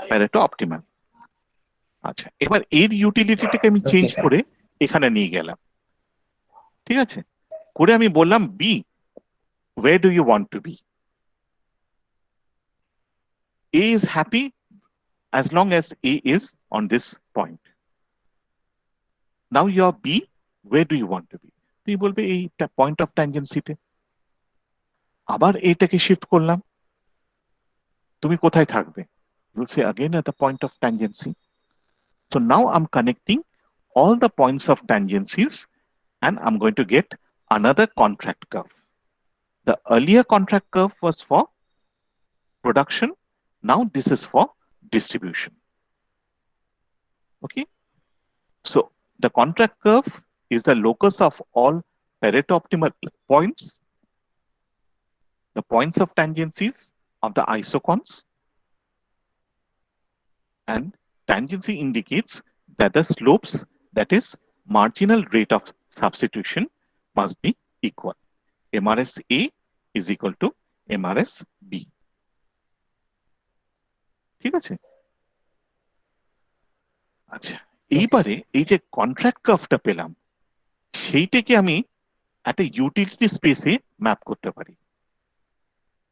প্যারেটো অপটিমাল। আচ্ছা, এবার এর ইউটিলিটিটাকে আমি চেঞ্জ
Okay.
করে এখানে নিয়ে গেলাম। ঠিক আছে, করে আমি বললাম B, where do you want to be? A is happy as long as A is on this point. Now your B, where do you want to be? তুমি বলবে এই পয়েন্ট অফ ট্যানজেন্সিতে। আবার এটাকে শিফট করলাম, তুমি কোথায় থাকবে? You'll say again at the point of tangency. So now I'm connecting all the points of tangencies and I'm going to get another contract curve. The earlier contract curve was for production. Now this is for distribution. Okay. So the contract curve is the locus of all Pareto optimal points, the points of tangencies of the isocons, and tangency indicates that the slopes, that is marginal rate of substitution, must be equal. MRS A is equal to MRS B. ঠিক আছে? আচ্ছা, এইবারে এই যে contract কার্ভটা পেলাম, সেইটাকে আমি একটা ইউটিলিটি স্পেসে ম্যাপ করতে পারি।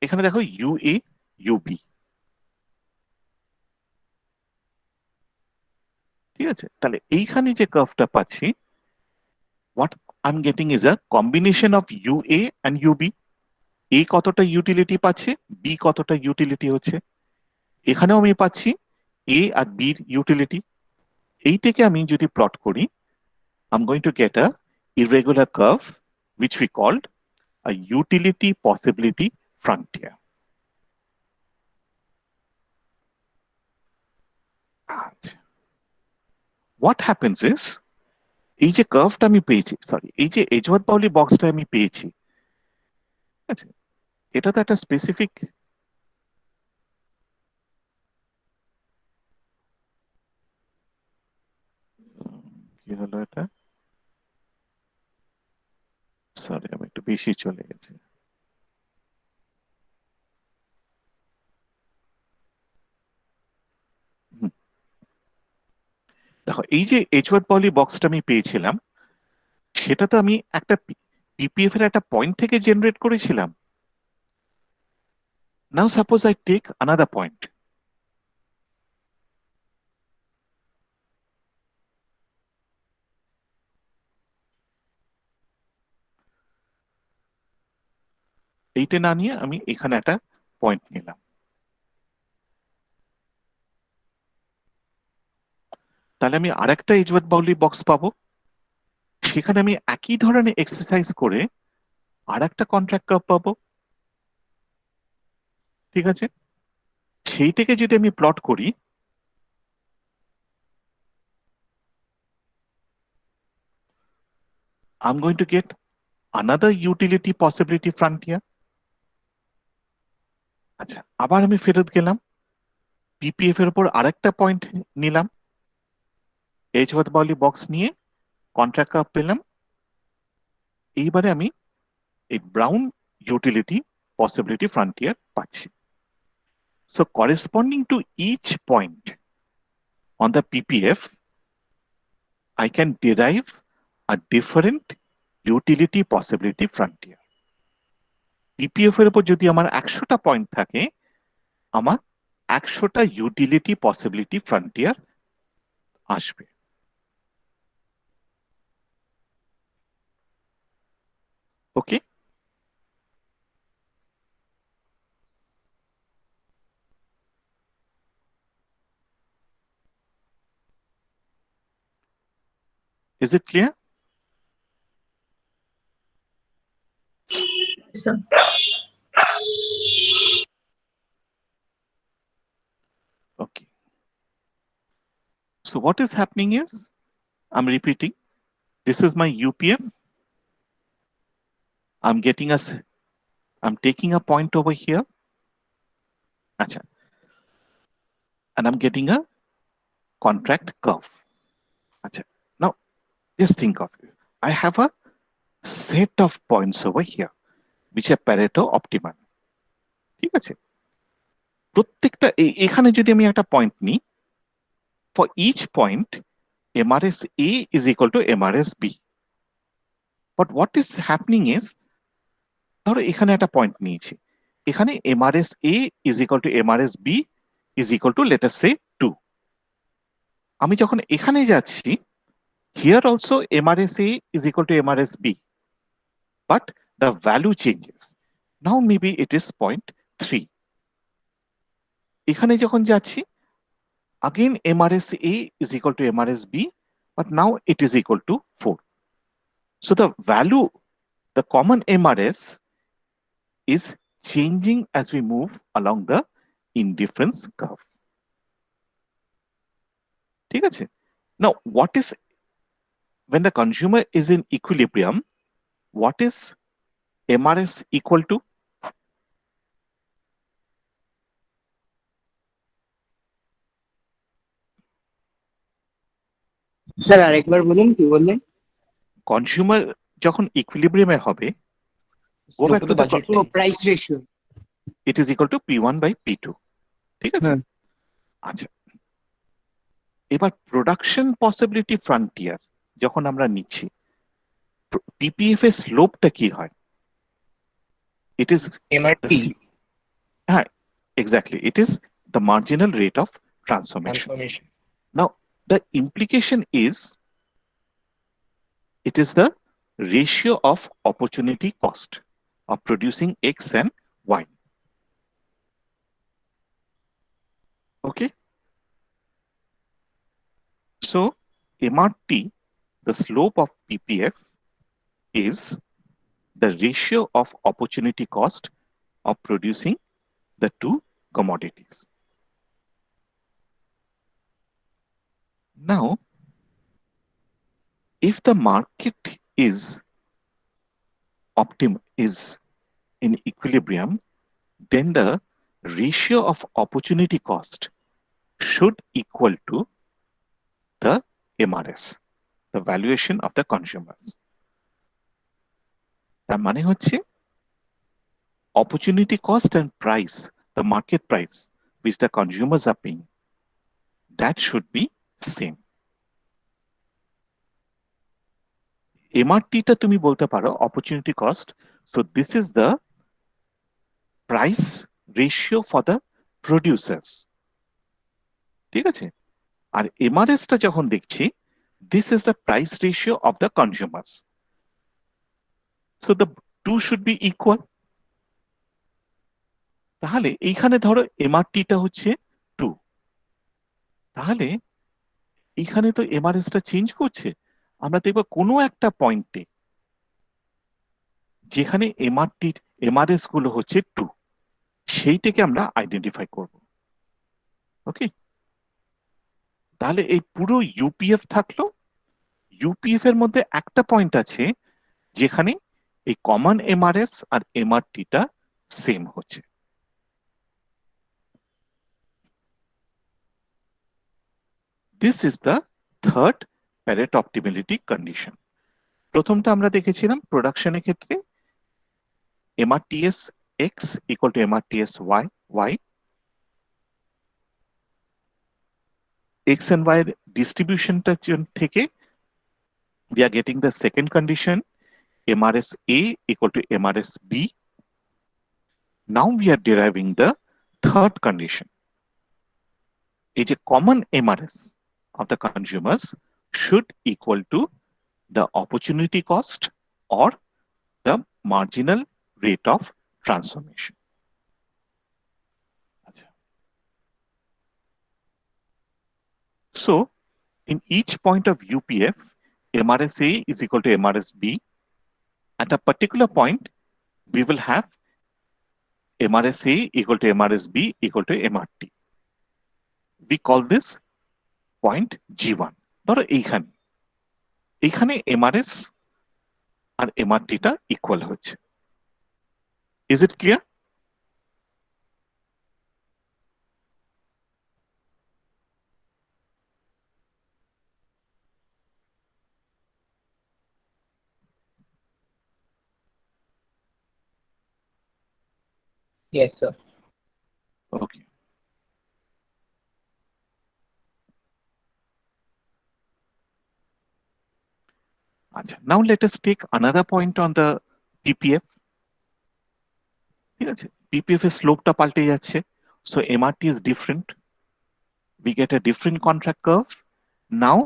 এখানে দেখো ইউএ ইউবি। ঠিক আছে, তাহলে এইখানে যে কার্ভটা পাচ্ছি, what I'm getting is a combination of UA and UB. A কতটা ইউটিলিটি পাচ্ছে, বি কতটা ইউটিলিটি হচ্ছে। এখানেও আমি পাচ্ছি এ আর বি এর ইউটিলিটি। এইটাকে আমি যদি প্লট করি, I'm going to get a irregular curve which we called a utility possibility frontier. What happens is, এই যে কার্ভটা আমি পেয়েছি, সরি, এই যে এজওয়ার্ড পাউলি বক্সটা আমি পেয়েছি, আচ্ছা, এটা তো একটা স্পেসিফিক কি হলো এটা, সরি আমি একটু বেশি চলে গেছি। দেখো এই যে এজওয়ার্ড পাউলি বক্সটা আমি পেয়েছিলাম, সেটা তো আমি একটা পিপিএফ এর একটা পয়েন্ট থেকে জেনারেট করেছিলাম। Now suppose I take another point, এইটা না নিয়ে আমি এখানে একটা পয়েন্ট নিলাম, তাহলে আমি আরেকটা এজওয়ার্ড পাউলি বক্স পাবো। সেখানে আমি একই ধরনের এক্সারসাইজ করে আরেকটা কন্ট্রাক্ট কার্ভ পাবো। ঠিক আছে, সেইটাকে যদি আমি প্লট করি, I'm going to get another utility possibility frontier. আচ্ছা, আবার আমি ফেরত গেলাম, পিপিএফ এর উপর আরেকটা পয়েন্ট নিলাম, এজওয়ার্ড পাউলি বক্স নিয়ে কন্ট্রাক্ট কার্ভ পেলাম। এইবারে আমি এই ব্রাউন ইউটিলিটি পসিবিলিটি ফ্রন্টিয়ার পাচ্ছি। So corresponding to each point on the PPF, I can derive a different utility possibility frontier. PPF এর উপর যদি আমার 100টা পয়েন্ট থাকে, আমার 100টা ইউটিলিটি পসিবিলিটি ফ্রন্টিয়ার আসবে। ওকে, is it clear?
Sir.
Okay. So what is happening is, I'm repeating, this is my UPF. I'm getting a, I'm taking a point over here. Acha. And I'm getting a contract curve. Acha. Now, just think of it. I have a set of points over here, which are Pareto optimal. ঠিক আছে? প্রত্যেকটা এখানে যদি আমি একটা point নিই, for each point, MRS A is equal to MRS B. But what is happening is, ধরো এখানে একটা পয়েন্ট নিয়েছি, এখানে MRS A is equal to MRS B is equal to let us say 2. আমি যখন এখানে যাচ্ছি, here also MRS A is equal to MRS B, but the value changes. Now maybe it is 0.3. এখানে যখন যাচ্ছি, again MRS A is equal to MRS B, but now it is equal to 4. So the value, the common MRS is changing as we move along the indifference curve. ঠিক আছে? Now, what is, when the consumer is in equilibrium, what is MRS equal to?
Sir আরেকবার বলুন কি বললেন?
Consumer যখন equilibrium হবে, go back to the
price ratio,
it is equal to P1 by P2. ঠিক আছে? আচ্ছা, এবার প্রোডাকশন পসিবিলিটি ফ্রন্টিয়ার যখন আমরা নিচ্ছি, পিপিএফ এর স্লোপটা কি হয়? It is
MRT.
হ্যাঁ, exactly, it is the marginal rate of transformation. Now the implication is, it is the ratio of opportunity cost of producing X and Y. Okay, so MRT, the slope of PPF, is the ratio of opportunity cost of producing the two commodities. Now, if the market is in equilibrium, then the ratio of opportunity cost should equal to the MRS, the valuation of the consumers. তার মানে হচ্ছে opportunity cost and price, the market price which the consumers are paying, that should be same. MRT টা তুমি বলতে পারো opportunity cost, so this is the price ratio for the producers. ঠিক আছে? আর MRS টা যখন দেখছি, this is the price ratio of the consumers. So the two should be equal. তাহলে এইখানে ধরো MRT টা হচ্ছে 2, তাহলে এইখানে তো MRS টা চেঞ্জ করছে। আমরা দেখব কোনো একটা পয়েন্টে যেখানে MRS গুলো হচ্ছে 2, সেইটাকে আমরা আইডেন্টিফাই করব। ওকে, তাহলে এই পুরো ইউপিএফ থাকলো, ইউপিএফ এর মধ্যে একটা পয়েন্ট আছে যেখানে এই কমন MRS আর MRT টা সেম হচ্ছে। This is the third Pareto optimality condition. প্রথমটা আমরা দেখেছিলাম প্রোডাকশনের ক্ষেত্রে MRTS X equal to MRTS Y, X and Y এর ডিস্ট্রিবিউশনটা থেকে we are getting the second condition, MRS A equal to MRS B. Now we are deriving the third condition. A common MRS of the consumers should equal to the opportunity cost or the marginal rate of transformation. So in each point of UPF, MRS A is equal to MRS B. At a particular point, we will have MRS A equal to MRS B equal to MRT. We call this point G1. ধরো এইখানে MRS আর MRT টা equal হচ্ছে। Is it clear?
Yes, sir.
Okay. Now let us take another point on the PPF. ঠিক আছে? PPF এর স্লোপটা পাল্টে যাচ্ছে, so MRT is different. We get a different contract curve. Now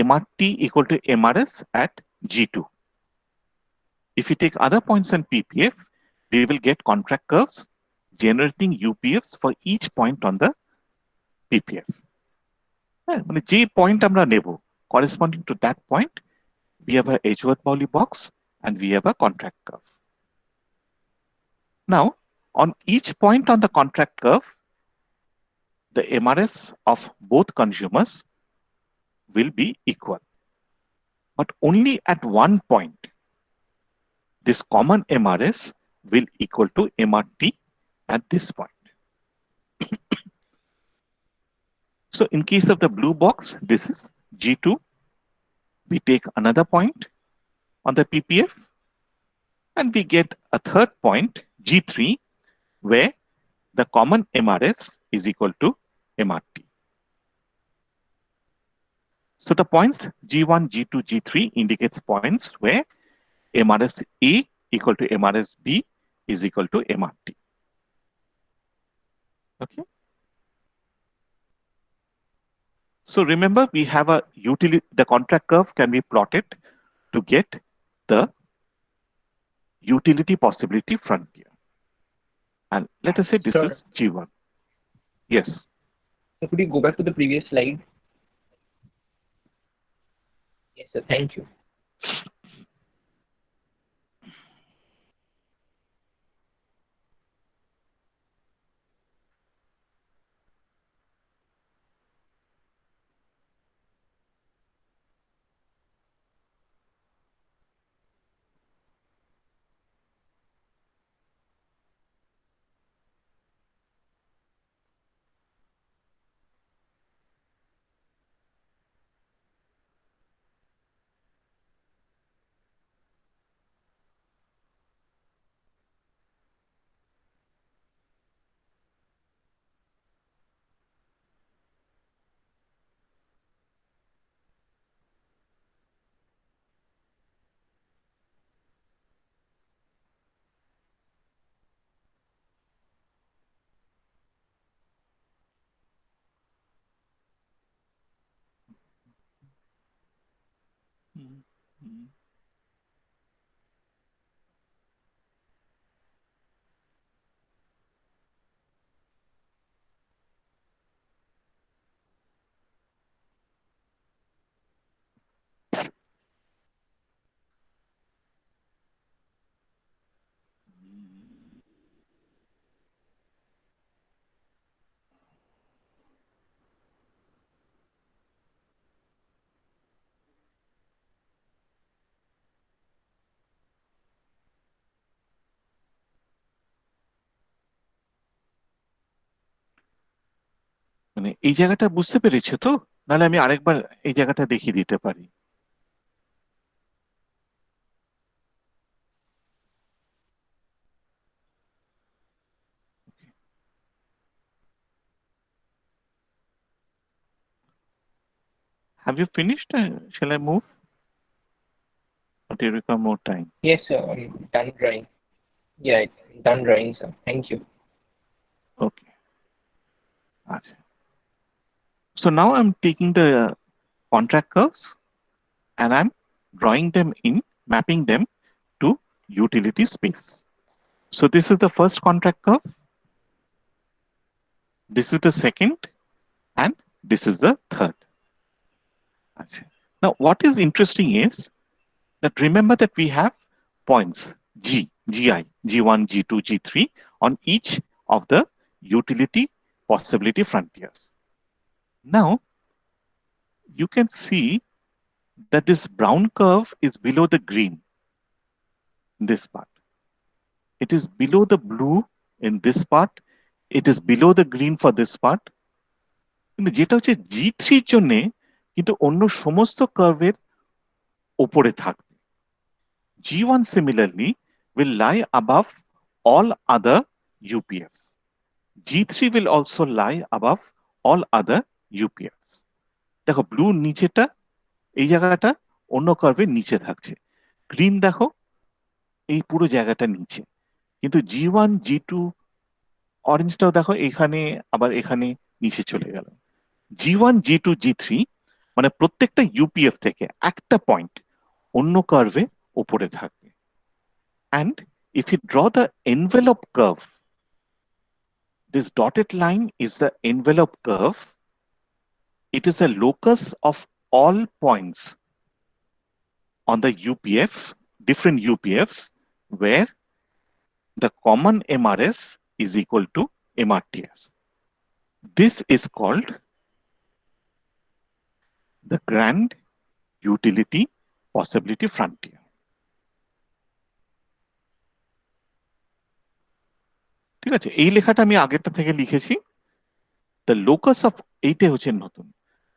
MRT equal to MRS at G2. If we take other points on PPF, we will get contract curves generating UPFs for each point on the PPF. হ্যাঁ, মানে যে point আমরা নেব, corresponding to that point, we have a Edgeworth-Pauli box and we have a contract curve. Now, on each point on the contract curve, the MRS of both consumers will be equal. But only at one point, this common MRS will equal to MRT at this point. So in case of the blue box, this is G2. We take another point on the PPF and we get a third point, G3, where the common MRS is equal to MRT. So the points G1, G2, G3 indicates points where MRS A equal to MRS B is equal to MRT. Okay. So remember, we have a utility, the contract curve can be plotted to get the utility possibility frontier. And let us say this
Sure.
is G1. Yes.
So could you go back to the previous slide? Yes, sir. Thank you.
মানে এই জায়গাটা বুঝতে পেরেছো তো? নাহলে আমি আরেকবার এই জায়গাটা দেখিয়ে দিতে পারি। Have you finished? Shall I move? Or do you require more time?
Yes, sir. I'm done drawing. Yeah, done drawing, sir. Thank you.
Okay. আচ্ছা। So now I'm taking the contract curves and I'm drawing them in, mapping them to utility space. So this is the first contract curve. This is the second, and this is the third. আচ্ছা। Now, what is interesting is that remember that we have points G, GI, G1, G2, G3 on each of the utility possibility frontiers. Now, you can see that this brown curve is below the green, this part. It is below the blue in this part. It is below the green for this part. কিন্তু যেটা হচ্ছে G3 এর জন্য কিন্তু অন্য সমস্ত কার্ভের উপরে থাকবে। G1 similarly will lie above all other UPFs. G3 will also lie above all other UPFs. দেখো ব্লু নিচেটা এই জায়গাটা অন্য কার্ভের নিচে থাকছে, গ্রিন দেখো এই পুরো জায়গাটা নিচে, কিন্তু G1 G2 অরেঞ্জটাও দেখো এখানে আবার এখানে নিচে চলে গেল। G1 G2 G3 মানে প্রত্যেকটা ইউপিএফ থেকে একটা পয়েন্ট অন্য কার্ভে উপরে থাকবে। And if you draw the envelope curve, this dotted line is the envelope curve. It is a locus of all points on the UPF, different UPFs, where the common MRS is equal to MRTS. This is called the grand utility possibility frontier. ঠিক আছে, এই লেখাটা আমি আগেরটা থেকে লিখেছি। The locus of এইটা হচ্ছে নতুন,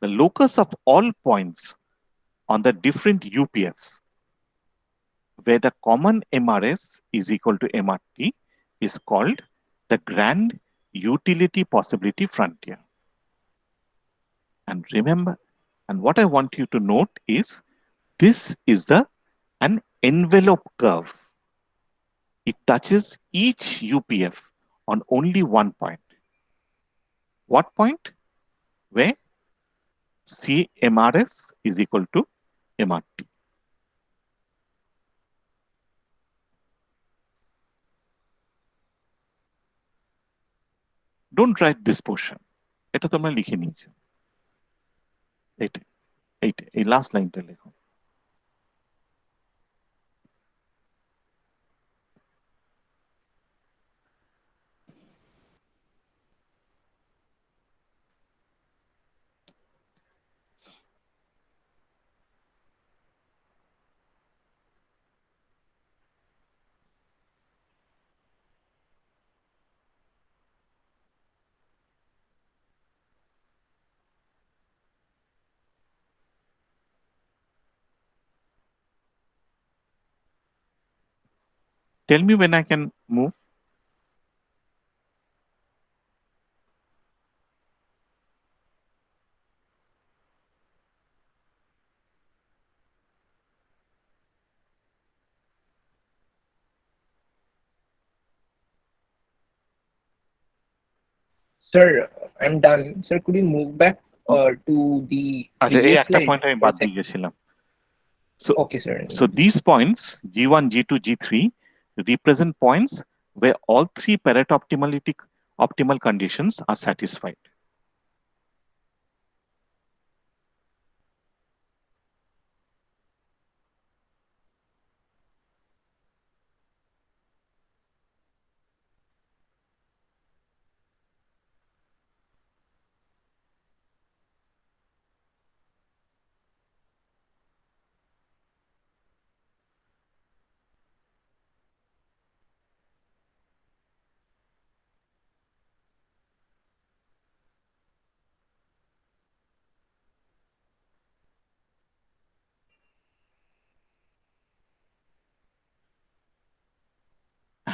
the locus of all points on the different UPFs where the common MRS is equal to MRT is called the grand utility possibility frontier. And remember, and what I want you to note is this is an envelope curve. It touches each UPF on only one point. What point? Where CMRS is equal to MRT. Don't write this portion. এটা তোমরা লিখে নিয়েছো। এইটা এইটা এই last লাইনটা লেখো। Tell me when I can move.
Sir, I'm done. Sir, could you move back to the
আচ্ছা, এই
previous
একটা
slide
পয়েন্ট আমি
for
বাদ
a
দিয়ে
sec?
গেছিলাম।
Okay, sir.
So these points G1, G2, G3 represent points where all three Pareto optimal conditions are satisfied.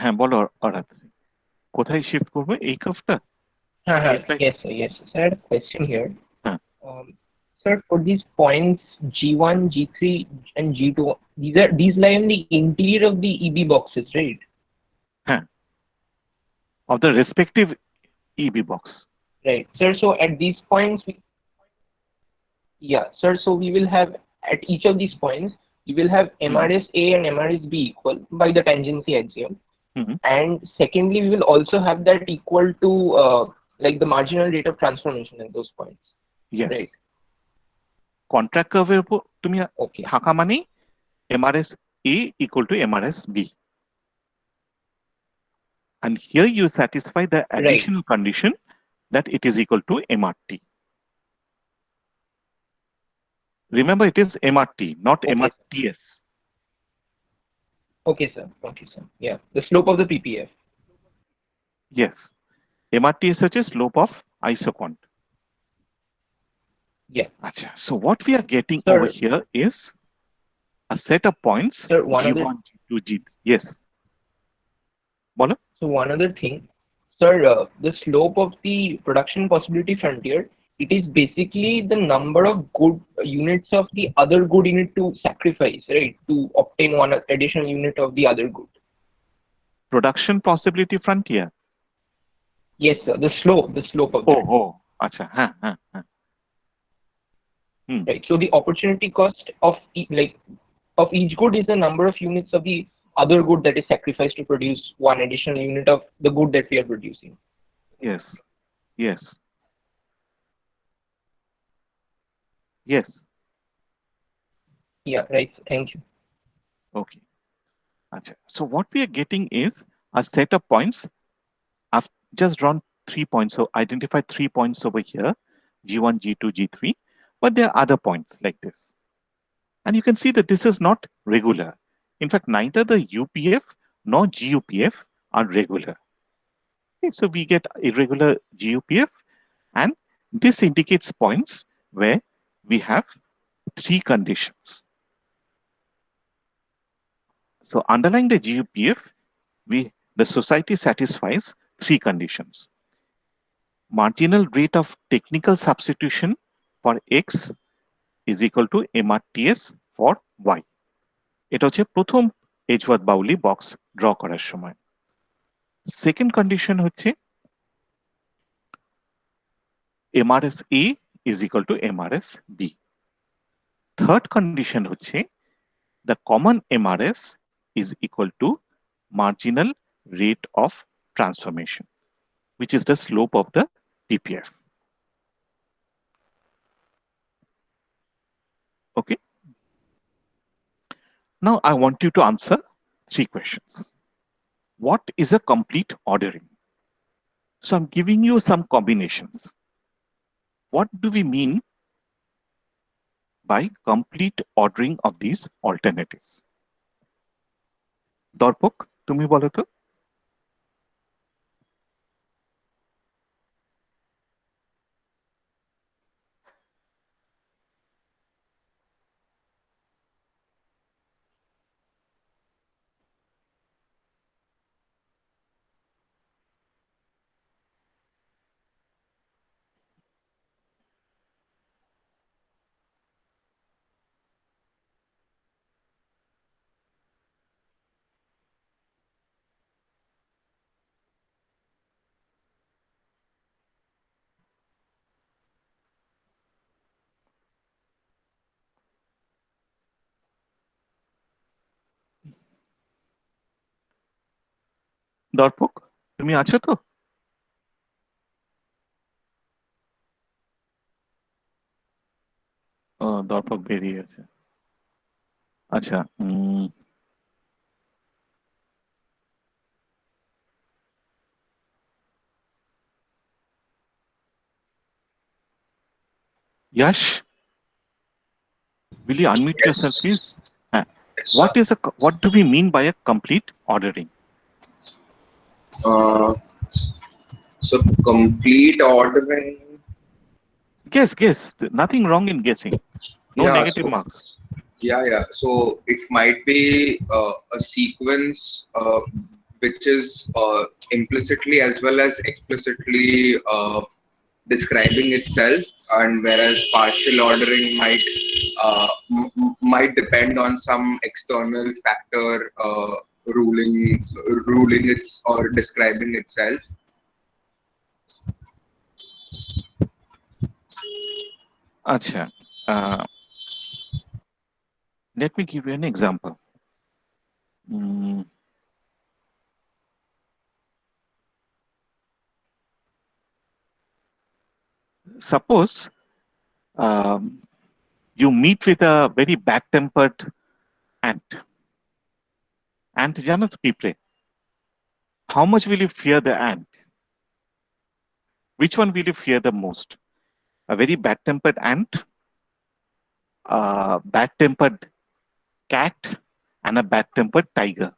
হ্যাঁ বলো অরাত, কোথায় শিফট করবে এই কার্ভটা? এই slide?
Yes, sir. Yes, sir. So I had a question here.
Huh.
Sir, for these points G1, G3, and G2, these lie in the interior of the EB boxes, right?
হ্যাঁ, of the respective EB box.
Right, sir. So at these points, sir. So we will have at each of these points, we will have MRS A and MRS B equal by the tangency axiom.
Mhm.
And secondly, we will also have that equal to like the marginal rate of transformation at those points.
Yes.
Right.
Contract curve উপর তুমি
Okay.
থাকা মানে MRS A equal to MRS B. And here you satisfy the additional condition that it is equal to MRT. Remember, it is MRT, not
Okay.
MRTS.
Okay, sir. Okay, sir. Yeah, the slope of the PPF.
Yes. MRTS is slope of isoquant.
Yeah.
Acha. So what we are getting over
Sir,
here is a set of points
sir, one other
G1, G2, G. Yes. Bolo?
so one other thing, sir, the slope of the production possibility frontier, it is basically the number of good units of the other good you need to sacrifice, right, to obtain one additional unit of the other good.
Production possibility frontier.
Yes, sir. The slope of that.
Oh. Acha. Huh. Hmm.
Right. So the opportunity cost of of each good is the number of units of the other good that is sacrificed to produce one additional unit of the good that we are producing.
Yes. Yes. Yes.
Yeah, right. Thank you.
Okay. Acha. So what we are getting is a set of points. I've just drawn 3 points. So identify 3 points over here, G1, G2, G3. But there are other points like this. And you can see that this is not regular. In fact, neither the UPF nor GUPF are regular. Okay, so we get irregular GUPF, and this indicates points where we have 3 conditions. So underlying the GUPF, the society satisfies 3 conditions. Marginal rate of technical substitution for X is equal to MRTS for Y. এটা হচ্ছে প্রথম Edgeworth বাউলি box draw করার সময়। Second condition হচ্ছে MRS A is equal to MRS B. Third condition হচ্ছে the common MRS is equal to marginal rate of transformation, which is the slope of the PPF. Okay. Now I want you to answer 3 questions. What is a complete ordering? So I'm giving you some combinations. What do we mean by complete ordering of these alternatives? দর্পক তুমি বলো তো। দর্পক তুমি আছো তো? দর্পক বেরিয়ে গেছে। আচ্ছা Yash, will you unmute yourself,
Yes.
please?
Yes,
What do we mean by a complete ordering?
So complete ordering.
Guess. Nothing wrong in guessing. No
Yeah,
negative
so-
marks.
Yeah. So it might be a sequence which is implicitly as well as explicitly describing itself, and whereas partial ordering might depend on some external factor ruling its or describing itself.
Acha. Let me give you an example. Suppose you meet with a very bad-tempered ant. Ant জানো তো পিঁপড়ে? How much will you fear the ant? Which one will you fear the most? A very bad-tempered ant, a bad-tempered cat, and a bad-tempered tiger.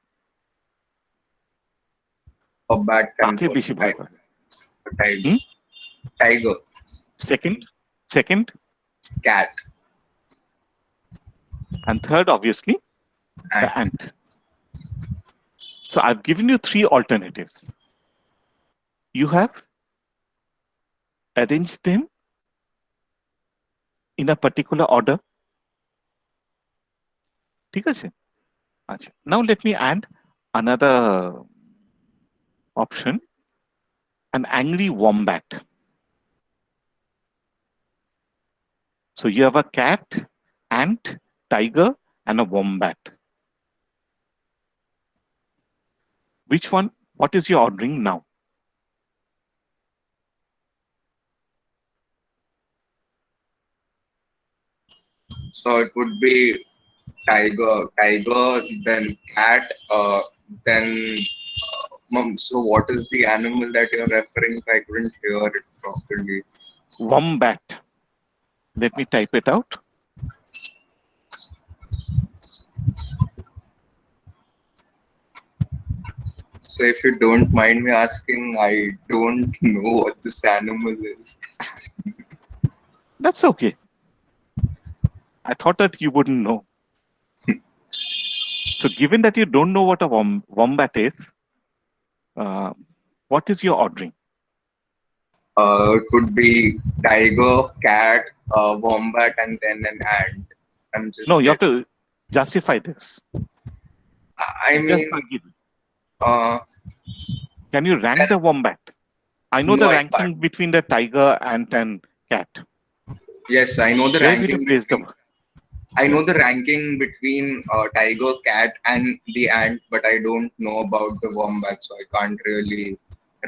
A bad
কাকে
temper.
বেশি ভয় করে?
Tiger. Tiger.
Second,
Cat.
and third, obviously, the ant. So I've given you three alternatives. You have arranged them in a particular order. ঠিক আছে? আচ্ছা. Now let me add another option, an angry wombat. So you have a cat, ant, tiger, and a wombat. Which one? What is your ordering now?
So it would be tiger, then cat, then. So what is the animal that you're referring to? I couldn't hear it properly.
Wombat. Let me type it out.
So if you don't mind me asking, I don't know what this animal is.
That's okay. I thought that you wouldn't know. So given that you don't know what a wombat is, what is your ordering?
It would be tiger, cat, wombat, and then an ant. I'm just.
No, you have to justify this.
I mean,
can you rank the wombat? I know
No,
the
I
ranking
can't.
between the tiger, ant, and cat.
Yes, I know the
Where will
ranking.
you place them?
I know the ranking between tiger, cat, and the ant, but I don't know about the wombat, so I can't really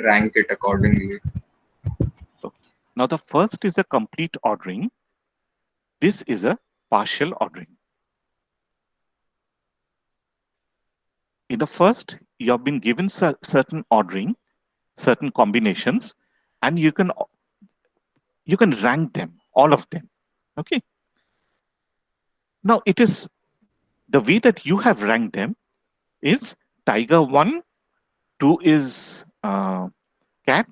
rank it accordingly.
Okay. Now the first is a complete ordering. This is a partial ordering. In the first, you have been given certain ordering, certain combinations, and you can rank them, all of them. Okay. Now it is the way that you have ranked them is tiger 1, 2 is cat,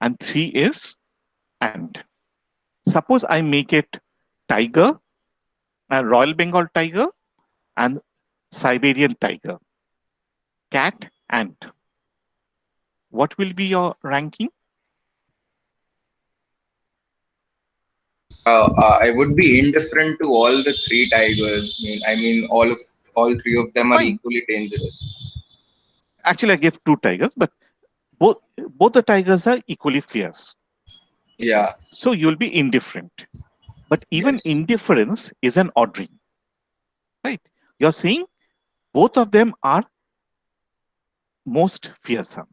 and 3 is ant. Suppose I make it tiger, Royal Bengal tiger, and Siberian tiger, cat, ant. What will be your ranking?
I would be indifferent to all the three tigers. I mean, all three of them are
Fine.
equally dangerous.
Actually, I gave 2 tigers, but both the tigers are equally fierce.
Yeah.
So you'll be indifferent. But even
Yes.
indifference is an ordering, right? You're saying both of them are most fearsome.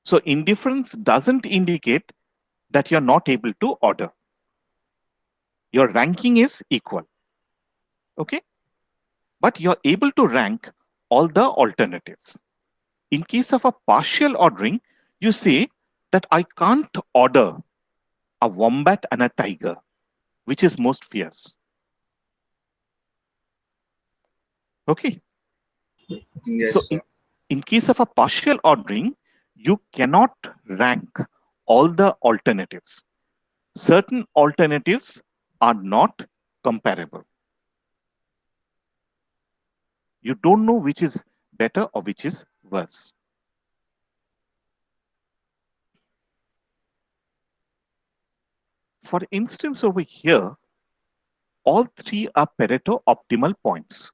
So indifference doesn't indicate that you're not able to order. Your ranking is equal, okay? But you're able to rank all the alternatives. In case of a partial ordering, you say that I can't order a wombat and a tiger, which is most fierce. Okay.
Yes,
So
sir.
in case of a partial ordering, you cannot rank all the alternatives. Certain alternatives are not comparable. You don't know which is better or which is worse. For instance, over here, all three are Pareto optimal points.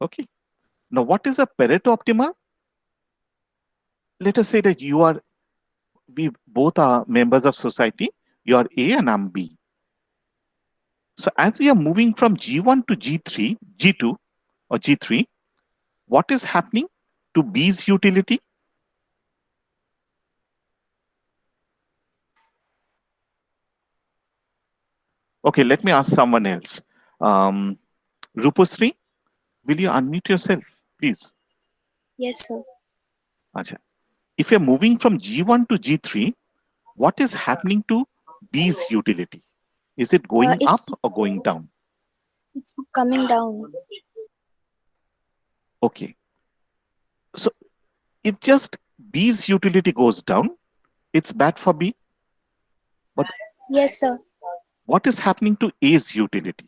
Okay. Now, what is a Pareto optimal? Let us say that we both are members of society. You are A and I'm B. So as we are moving from G1 to G3, G2 or G3, what is happening to B's utility? Okay, let me ask someone else. Rupasri, will you unmute yourself, please?
Yes, sir.
Achha. If you're moving from G1 to G3, what is happening to B's utility? Is it going up
It's
or going down?
it's coming down.
Okay. So if just B's utility goes down, it's bad for B. But
Yes, sir.
what is happening to A's utility?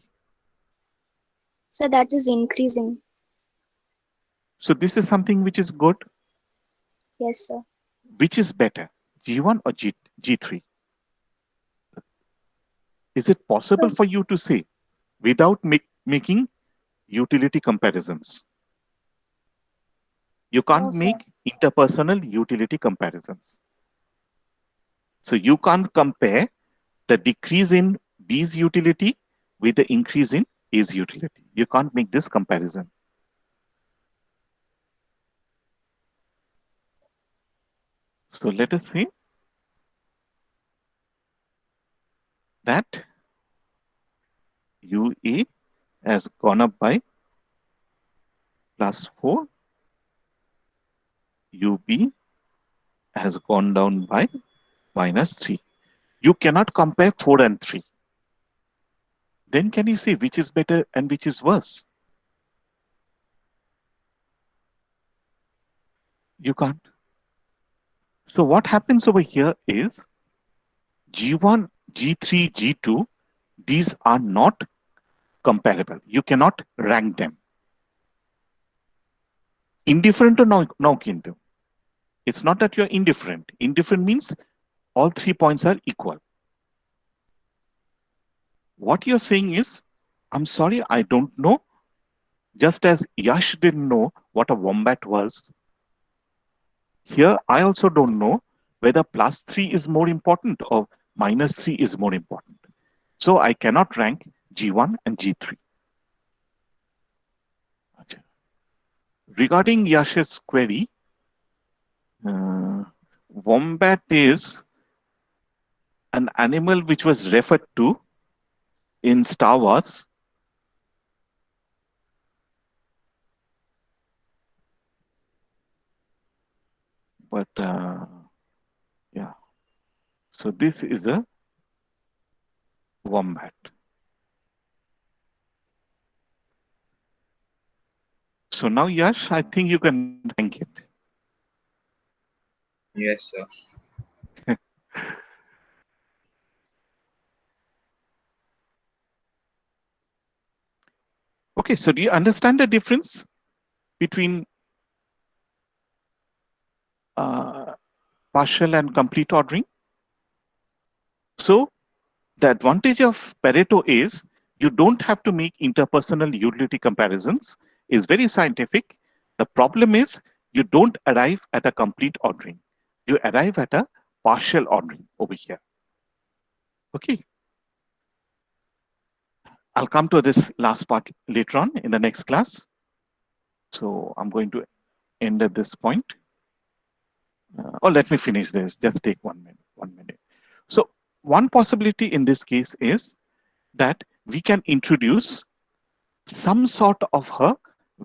So that is increasing.
So this is something which is good.
Yes, sir.
Which is better, G1 or G3? Is it possible
So
for you to say without making utility comparisons? You
no,
can't
sir.
make interpersonal utility comparisons. So you can't compare the decrease in B's utility with the increase in A's utility. You can't make this comparison. So let us say that UA has gone up by +4, UB has gone down by -3. You cannot compare 4 and 3. Then can you say which is better and which is worse? You can't. So what happens over here is G1, G3, G2, these are not comparable. You cannot rank them. Indifferent or no kintu. It's not that you're indifferent. Indifferent means all 3 points are equal. What you're saying is, I'm sorry, I don't know. Just as Yash didn't know what a wombat was, here I also don't know whether +3 is more important or -3 is more important. So I cannot rank G1 and G3. Regarding Yash's query, wombat is an animal which was referred to in Star Wars. But yeah, so this is a wombat. So now, Yash, I think you can rank it.
Yes, sir.
Okay, so do you understand the difference between partial and complete ordering? So the advantage of Pareto is you don't have to make interpersonal utility comparisons. It's very scientific. The problem is you don't arrive at a complete ordering. You arrive at a partial ordering over here. Okay. I'll come to this last part later on in the next class. So I'm going to end at this point. Or let me finish this. Just take 1 minute. 1 minute. So one possibility in this case is that we can introduce some sort of a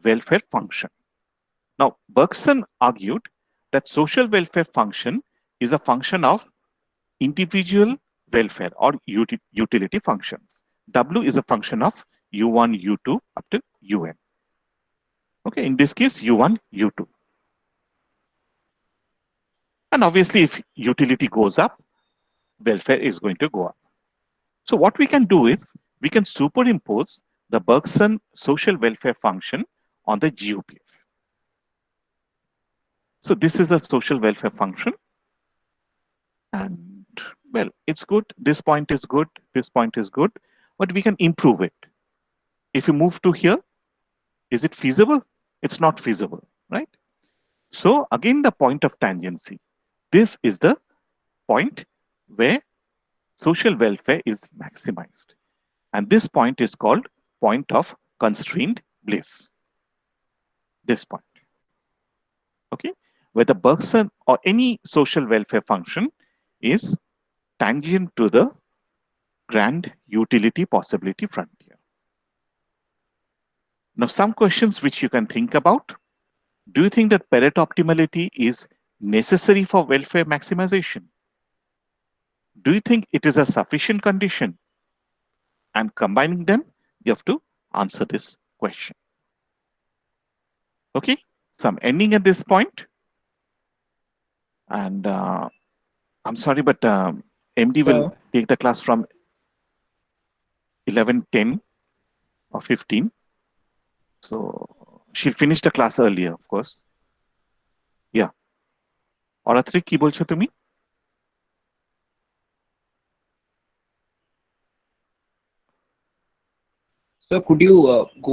welfare function. Now, Bergson argued that social welfare function is a function of individual welfare or utility functions. W is a function of U1, U2 up to UN. Okay, in this case, U1, U2. And obviously, if utility goes up, welfare is going to go up. So what we can do is we can superimpose the Bergson social welfare function on the GOPF. So this is a social welfare function. And well, it's good. This point is good. This point is good. But we can improve it. If you move to here, is it feasible? It's not feasible, right? So again, the point of tangency. This is the point where social welfare is maximized. And this point is called point of constrained bliss. This point. Okay, where the Bergson or any social welfare function is tangent to the grand utility possibility frontier. Now, some questions which you can think about. Do you think that Pareto optimality is necessary for welfare maximization? Do you think it is a sufficient condition? And combining them, you have to answer this question. Okay, so I'm ending at this point, and I'm sorry, but MD will
Sure.
take the class from 11:10 or 15. So she'll finish the class earlier, of course. Yeah. Oraत्री কি বলছো তুমি?
So could you go